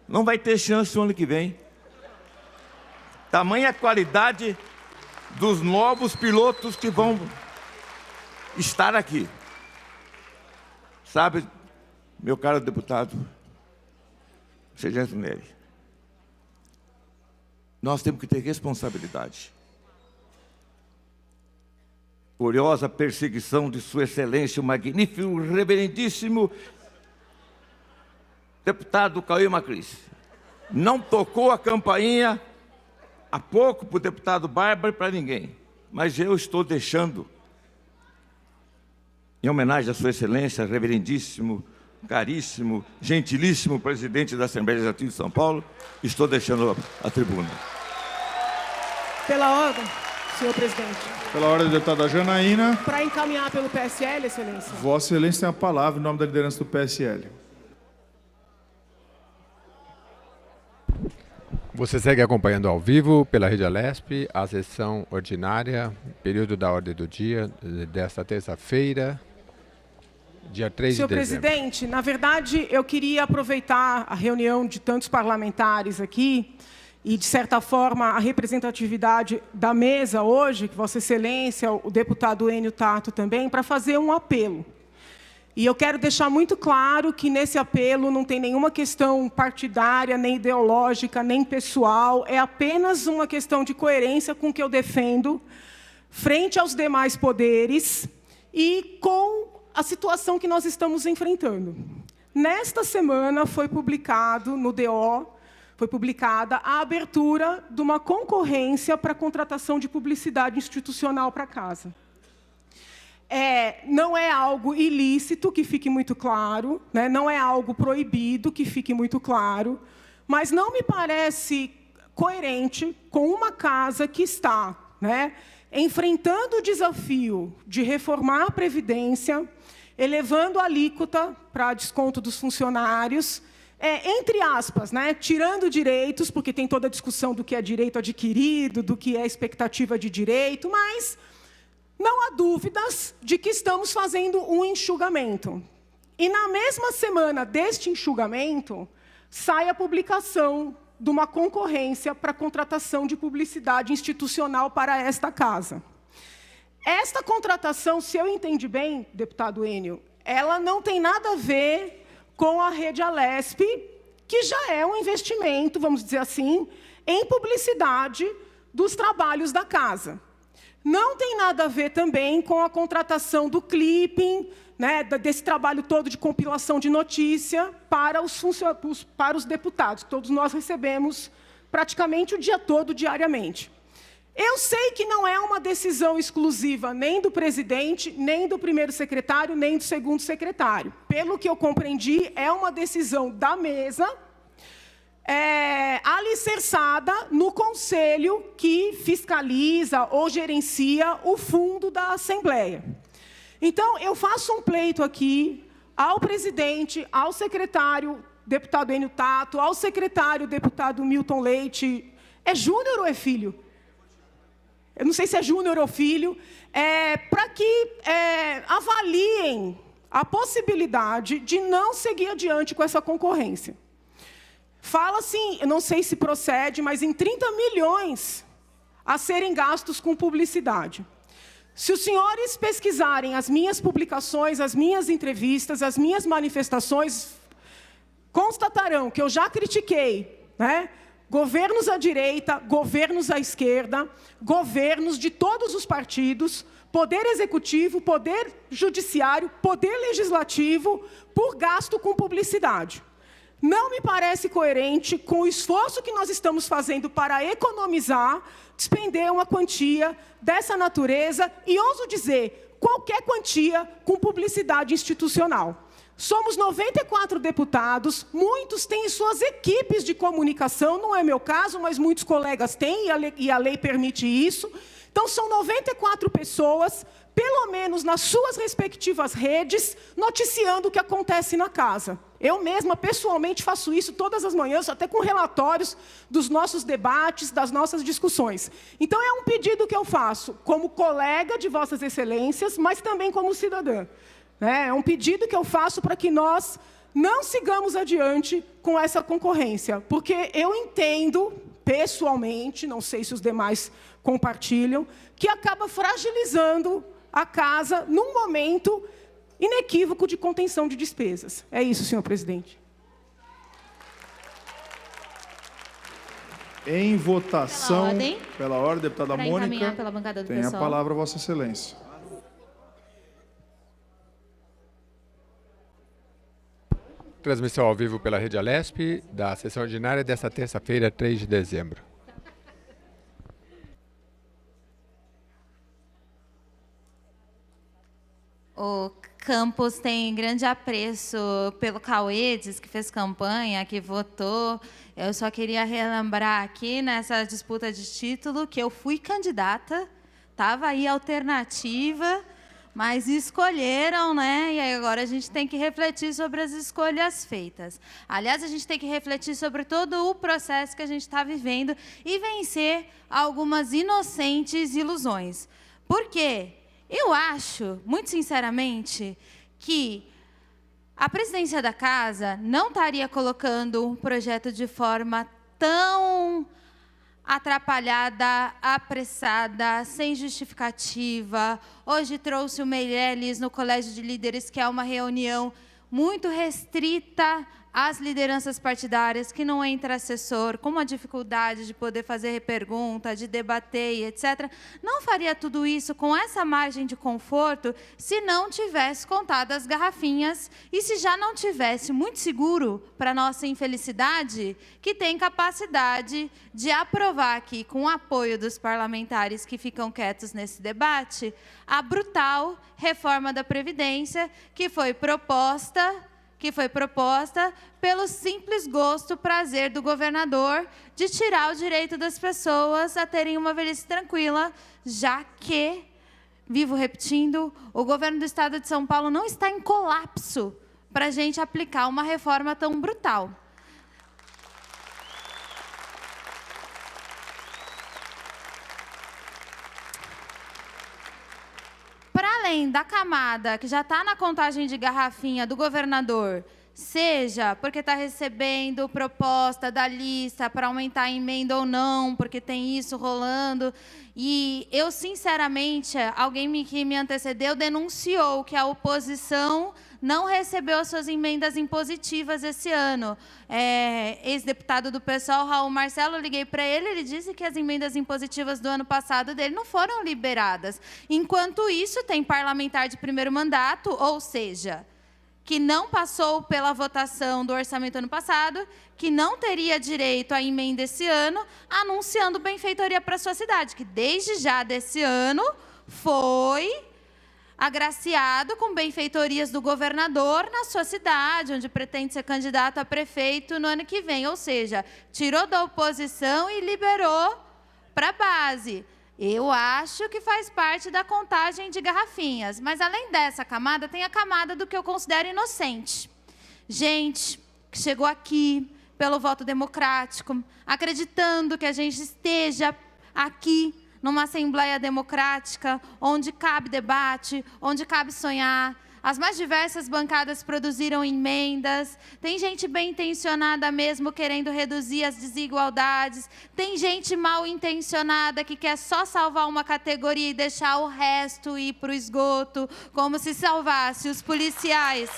não vai ter chance no ano que vem. Tamanha a qualidade dos novos pilotos que vão estar aqui. Sabe, meu caro deputado, Sargento Nery, nós temos que ter responsabilidade. Gloriosa perseguição de Sua Excelência, o magnífico, reverendíssimo deputado Cauê Macris. não tocou a campainha há pouco para o deputado Bárbara e para ninguém. Mas eu estou deixando, em homenagem à Sua Excelência, reverendíssimo, caríssimo, gentilíssimo presidente da Assembleia Legislativa de São Paulo, estou deixando a tribuna. Pela ordem, senhor presidente. Pela ordem da deputada Janaína. Para encaminhar pelo PSL, excelência. Vossa Excelência tem a palavra em nome da liderança do PSL. Você segue acompanhando ao vivo pela Rede Alesp a sessão ordinária, período da ordem do dia desta terça-feira, dia 3 de dezembro. Senhor presidente, na verdade, eu queria aproveitar a reunião de tantos parlamentares aqui e, de certa forma, a representatividade da mesa hoje, que Vossa Excelência, o deputado Enio Tato também, para fazer um apelo. E eu quero deixar muito claro que nesse apelo não tem nenhuma questão partidária, nem ideológica, nem pessoal, é apenas uma questão de coerência com o que eu defendo frente aos demais poderes e com a situação que nós estamos enfrentando. Nesta semana foi publicado no DO, foi publicada a abertura de uma concorrência para a contratação de publicidade institucional para a casa. Não é algo ilícito, que fique muito claro, né? Não é algo proibido, que fique muito claro, mas não me parece coerente com uma casa que está, né, enfrentando o desafio de reformar a Previdência, elevando a alíquota para desconto dos funcionários, entre aspas, né, tirando direitos, porque tem toda a discussão do que é direito adquirido, do que é expectativa de direito, mas não há dúvidas de que estamos fazendo um enxugamento. E na mesma semana deste enxugamento, sai a publicação de uma concorrência para a contratação de publicidade institucional para esta casa. Esta contratação, se eu entendi bem, deputado Enio, ela não tem nada a ver com a Rede Alesp, que já é um investimento, vamos dizer assim, em publicidade dos trabalhos da casa. Não tem nada a ver também com a contratação do clipping, né, desse trabalho todo de compilação de notícia para os deputados, que todos nós recebemos praticamente o dia todo, diariamente. Eu sei que não é uma decisão exclusiva nem do presidente, nem do primeiro secretário, nem do segundo secretário. Pelo que eu compreendi, é uma decisão da mesa, alicerçada no conselho que fiscaliza ou gerencia o fundo da Assembleia. Então, eu faço um pleito aqui ao presidente, ao secretário, deputado Enio Tato, ao secretário, deputado Milton Leite. É júnior ou é filho? Eu não sei se é júnior ou filho, para que avaliem a possibilidade de não seguir adiante com essa concorrência. Fala-se, eu não sei se procede, mas em 30 milhões a serem gastos com publicidade. Se os senhores pesquisarem as minhas publicações, as minhas entrevistas, as minhas manifestações, constatarão que eu já critiquei, né, governos à direita, governos à esquerda, governos de todos os partidos, poder executivo, poder judiciário, poder legislativo, por gasto com publicidade. Não me parece coerente com o esforço que nós estamos fazendo para economizar, despender uma quantia dessa natureza e, ouso dizer, qualquer quantia com publicidade institucional. Somos 94 deputados, muitos têm suas equipes de comunicação, não é meu caso, mas muitos colegas têm e a lei permite isso. Então, são 94 pessoas, pelo menos nas suas respectivas redes, noticiando o que acontece na casa. Eu mesma, pessoalmente, faço isso todas as manhãs, até com relatórios dos nossos debates, das nossas discussões. Então, é um pedido que eu faço como colega de Vossas Excelências, mas também como cidadã. É um pedido que eu faço para que nós não sigamos adiante com essa concorrência, porque eu entendo, pessoalmente, não sei se os demais compartilham, que acaba fragilizando a casa num momento inequívoco de contenção de despesas. É isso, senhor presidente. Em votação, pela ordem, deputada para Mônica, pela bancada do tem PSOL. a palavra Vossa Excelência. Transmissão ao vivo pela Rede Alesp, da sessão ordinária desta terça-feira, 3 de dezembro. O Campos tem grande apreço pelo Cauê, diz que fez campanha, que votou. Eu só queria relembrar aqui, nessa disputa de título, que eu fui candidata, estava aí alternativa, mas escolheram, né? E aí agora a gente tem que refletir sobre as escolhas feitas. Aliás, a gente tem que refletir sobre todo o processo que a gente está vivendo e vencer algumas inocentes ilusões. Por quê? Eu acho, muito sinceramente, que a presidência da Casa não estaria colocando um projeto de forma tão atrapalhada, apressada, sem justificativa. Hoje trouxe o Meirelles no Colégio de Líderes, que é uma reunião muito restrita às lideranças partidárias, que não entra assessor, com uma dificuldade de poder fazer pergunta, de debater e etc. Não faria tudo isso com essa margem de conforto se não tivesse contado as garrafinhas e se já não tivesse muito seguro, para nossa infelicidade, que tem capacidade de aprovar aqui, com o apoio dos parlamentares que ficam quietos nesse debate, a brutal reforma da Previdência que foi proposta pelo simples gosto, prazer do governador de tirar o direito das pessoas a terem uma velhice tranquila, já que, vivo repetindo, o governo do Estado de São Paulo não está em colapso para a gente aplicar uma reforma tão brutal. Para além da camada que já está na contagem de garrafinha do governador, seja porque está recebendo proposta da lista para aumentar a emenda ou não, porque tem isso rolando. E eu, sinceramente, alguém que me antecedeu denunciou que a oposição não recebeu as suas emendas impositivas esse ano. Ex-deputado do PSOL, Raul Marcelo, eu liguei para ele, ele disse que as emendas impositivas do ano passado dele não foram liberadas. Enquanto isso, tem parlamentar de primeiro mandato, ou seja, que não passou pela votação do orçamento ano passado, que não teria direito à emenda esse ano, anunciando benfeitoria para a sua cidade, que desde já desse ano foi agraciado com benfeitorias do governador na sua cidade, onde pretende ser candidato a prefeito no ano que vem. Ou seja, tirou da oposição e liberou para a base. Eu acho que faz parte da contagem de garrafinhas. Mas, além dessa camada, tem a camada do que eu considero inocente. Gente que chegou aqui pelo voto democrático, acreditando que a gente esteja aqui numa Assembleia Democrática, onde cabe debate, onde cabe sonhar. As mais diversas bancadas produziram emendas. Tem gente bem intencionada mesmo querendo reduzir as desigualdades. Tem gente mal intencionada que quer só salvar uma categoria e deixar o resto ir para o esgoto, como se salvasse os policiais.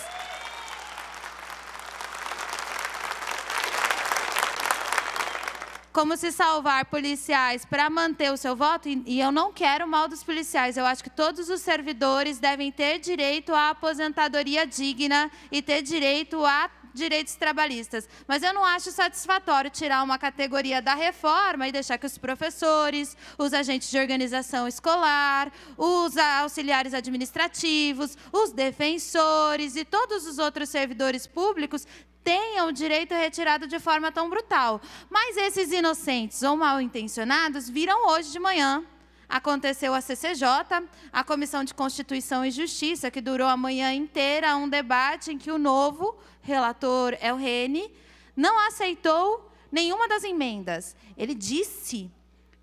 Como se salvar policiais para manter o seu voto, e eu não quero mal dos policiais, eu acho que todos os servidores devem ter direito à aposentadoria digna e ter direito a direitos trabalhistas. Mas eu não acho satisfatório tirar uma categoria da reforma e deixar que os professores, os agentes de organização escolar, os auxiliares administrativos, os defensores e todos os outros servidores públicos tenham o direito retirado de forma tão brutal. Mas esses inocentes ou mal intencionados viram hoje de manhã. Aconteceu a CCJ, a Comissão de Constituição e Justiça, que durou a manhã inteira, um debate em que o novo relator, El Reni, não aceitou nenhuma das emendas. Ele disse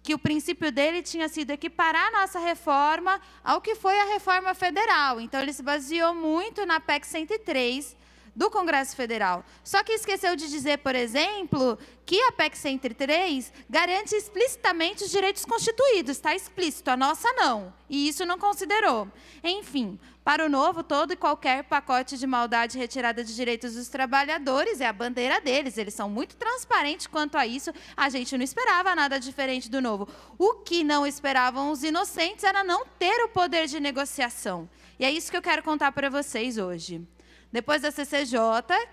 que o princípio dele tinha sido equiparar a nossa reforma ao que foi a reforma federal. Então, ele se baseou muito na PEC 103, do Congresso Federal. Só que esqueceu de dizer, por exemplo, que a PEC 103 garante explicitamente os direitos constituídos. Está explícito, a nossa não. E isso não considerou. Enfim, para o novo, todo e qualquer pacote de maldade retirada de direitos dos trabalhadores é a bandeira deles. Eles são muito transparentes quanto a isso. A gente não esperava nada diferente do novo. O que não esperavam os inocentes era não ter o poder de negociação. E é isso que eu quero contar para vocês hoje. Depois da CCJ,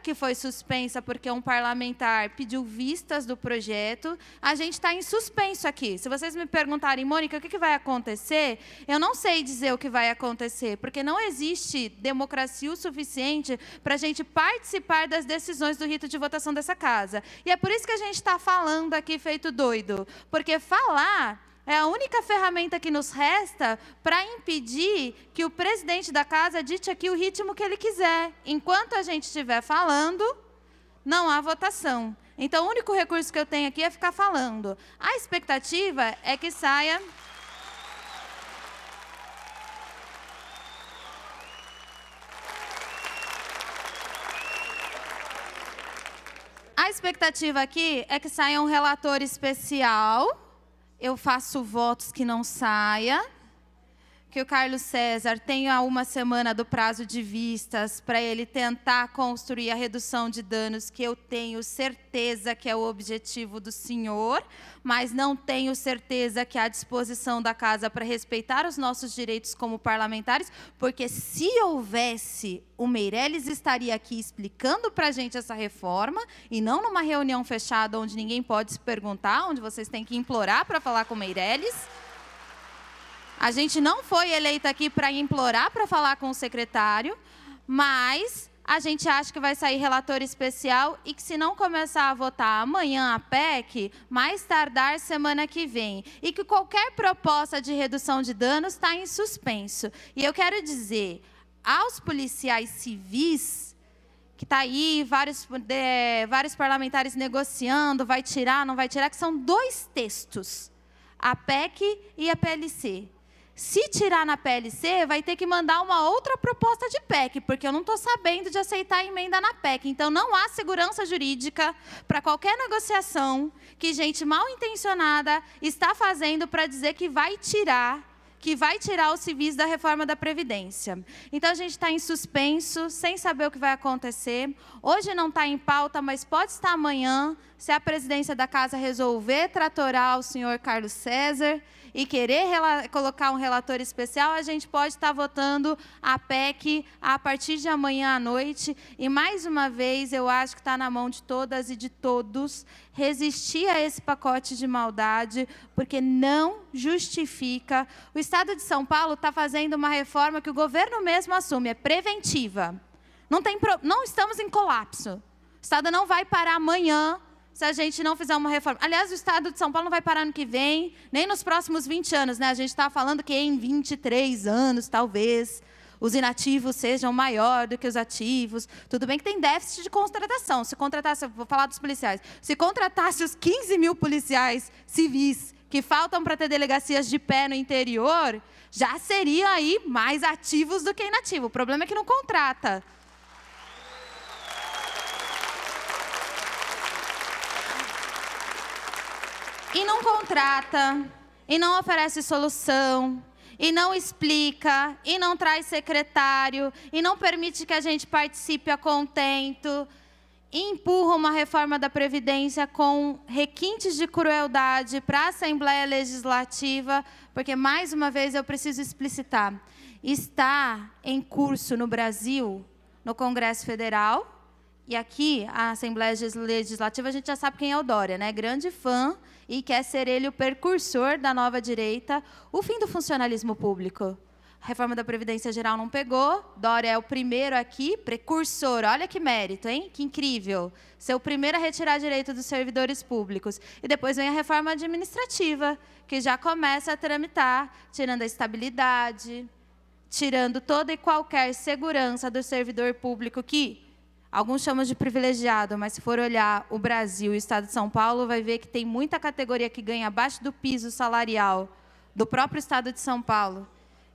que foi suspensa porque um parlamentar pediu vistas do projeto, a gente está em suspenso aqui. Se vocês me perguntarem, Mônica, o que vai acontecer? Eu não sei dizer o que vai acontecer, porque não existe democracia o suficiente para a gente participar das decisões do rito de votação dessa casa. E é por isso que a gente está falando aqui feito doido, porque falar é a única ferramenta que nos resta para impedir que o presidente da casa dite aqui o ritmo que ele quiser. Enquanto a gente estiver falando, não há votação. Então, o único recurso que eu tenho aqui é ficar falando. A expectativa é que saia... A expectativa aqui é que saia um relator especial. Eu faço votos que não saia, que o Carlos César tenha uma semana do prazo de vistas para ele tentar construir a redução de danos, que eu tenho certeza que é o objetivo do senhor, mas não tenho certeza que há à disposição da casa para respeitar os nossos direitos como parlamentares, porque se houvesse, o Meirelles estaria aqui explicando para a gente essa reforma, e não numa reunião fechada onde ninguém pode se perguntar, onde vocês têm que implorar para falar com o Meirelles. A gente não foi eleita aqui para implorar para falar com o secretário, mas a gente acha que vai sair relator especial e que, se não começar a votar amanhã a PEC, mais tardar semana que vem. E que qualquer proposta de redução de danos está em suspenso. E eu quero dizer aos policiais civis, que está aí, vários parlamentares negociando, vai tirar, não vai tirar, que são 2 textos, a PEC e a PLC. Se tirar na PLC, vai ter que mandar uma outra proposta de PEC, porque eu não estou sabendo de aceitar a emenda na PEC. Então, não há segurança jurídica para qualquer negociação que gente mal intencionada está fazendo para dizer que vai tirar os civis da reforma da Previdência. Então, a gente está em suspenso, sem saber o que vai acontecer. Hoje não está em pauta, mas pode estar amanhã, se a presidência da casa resolver tratorar o senhor Carlos César e querer colocar um relator especial, a gente pode estar votando a PEC a partir de amanhã à noite. E, mais uma vez, eu acho que está na mão de todas e de todos resistir a esse pacote de maldade, porque não justifica. O Estado de São Paulo está fazendo uma reforma que o governo mesmo assume, é preventiva. Não estamos em colapso. O Estado não vai parar amanhã se a gente não fizer uma reforma. Aliás, o Estado de São Paulo não vai parar ano que vem, nem nos próximos 20 anos. Né? A gente está falando que em 23 anos, talvez, os inativos sejam maior do que os ativos. Tudo bem que tem déficit de contratação. Se contratasse, vou falar dos policiais, se contratasse os 15 mil policiais civis que faltam para ter delegacias de pé no interior, já seriam aí mais ativos do que inativos. O problema é que não contrata. E não contrata, e não oferece solução, e não explica, e não traz secretário, e não permite que a gente participe a contento, e empurra uma reforma da Previdência com requintes de crueldade para a Assembleia Legislativa, porque, mais uma vez, eu preciso explicitar, está em curso no Brasil, no Congresso Federal, e aqui, a Assembleia Legislativa, a gente já sabe quem é o Dória, né? Grande fã, e quer ser ele o precursor da nova direita, o fim do funcionalismo público. A reforma da Previdência Geral não pegou, Dória é o primeiro aqui, precursor, olha que mérito, hein? Que incrível. Ser o primeiro a retirar direito dos servidores públicos. E depois vem a reforma administrativa, que já começa a tramitar, tirando a estabilidade, tirando toda e qualquer segurança do servidor público que... Alguns chamam de privilegiado, mas se for olhar o Brasil e o Estado de São Paulo, vai ver que tem muita categoria que ganha abaixo do piso salarial do próprio Estado de São Paulo,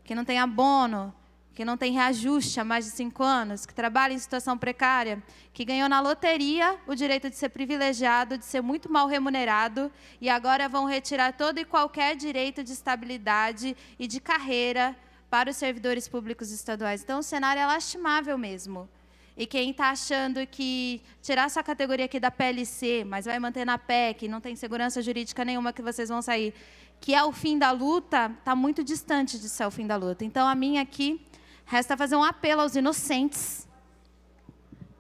que não tem abono, que não tem reajuste há mais de 5 anos, que trabalha em situação precária, que ganhou na loteria o direito de ser privilegiado, de ser muito mal remunerado, e agora vão retirar todo e qualquer direito de estabilidade e de carreira para os servidores públicos estaduais. Então, o cenário é lastimável mesmo. E quem está achando que tirar essa categoria aqui da PLC, mas vai manter na PEC, não tem segurança jurídica nenhuma que vocês vão sair, que é o fim da luta, está muito distante de ser o fim da luta. Então, a minha aqui, resta fazer um apelo aos inocentes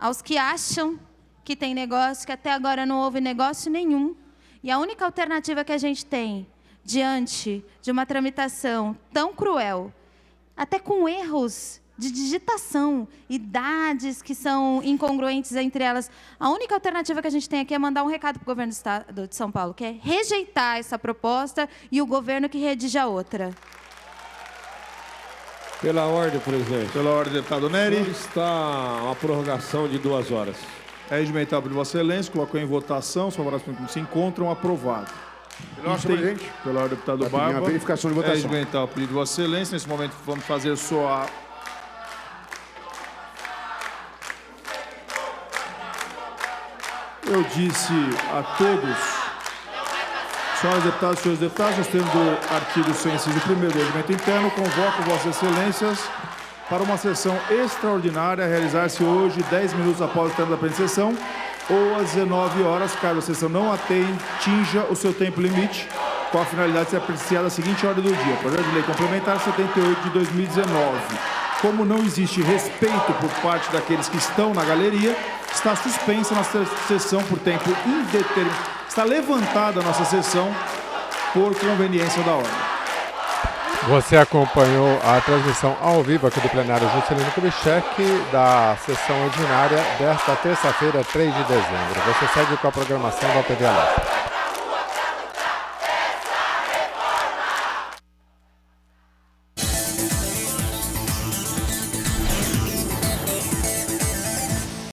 aos que acham que tem negócio, que até agora não houve negócio nenhum. E a única alternativa que a gente tem, diante de uma tramitação tão cruel, até com erros de digitação, idades que são incongruentes entre elas, a única alternativa que a gente tem aqui é mandar um recado para o governo do Estado de São Paulo, que é rejeitar essa proposta e o governo que redija outra. Pela ordem, presidente. Pela ordem, deputado Nery. Está uma prorrogação de 2 horas. É regimental de Vossa Excelência, colocou em votação, os favoráveis que se encontram, aprovado. Nossa, presidente. Pela ordem, deputado Vai pedir uma Barba. verificação de votação. É regimental, pedido de Vossa Excelência. Nesse momento, vamos fazer só a... Eu disse a todos, senhoras deputadas e senhores deputados, nos termos do artigo 100, inciso 1º do Regimento Interno, convoco Vossas Excelências para uma sessão extraordinária a realizar-se hoje, 10 minutos após o término da presente sessão, ou às 19 horas, caso a sessão não atinja o seu tempo limite, com a finalidade de ser apreciada a seguinte ordem do dia. Projeto de Lei Complementar 78 de 2019. Como não existe respeito por parte daqueles que estão na galeria, está suspensa a nossa sessão por tempo indeterminado. Está levantada a nossa sessão por conveniência da ordem. Você acompanhou a transmissão ao vivo aqui do plenário Juscelino Kubitschek da sessão ordinária desta terça-feira, 3 de dezembro. Você segue com a programação da TV Aleste.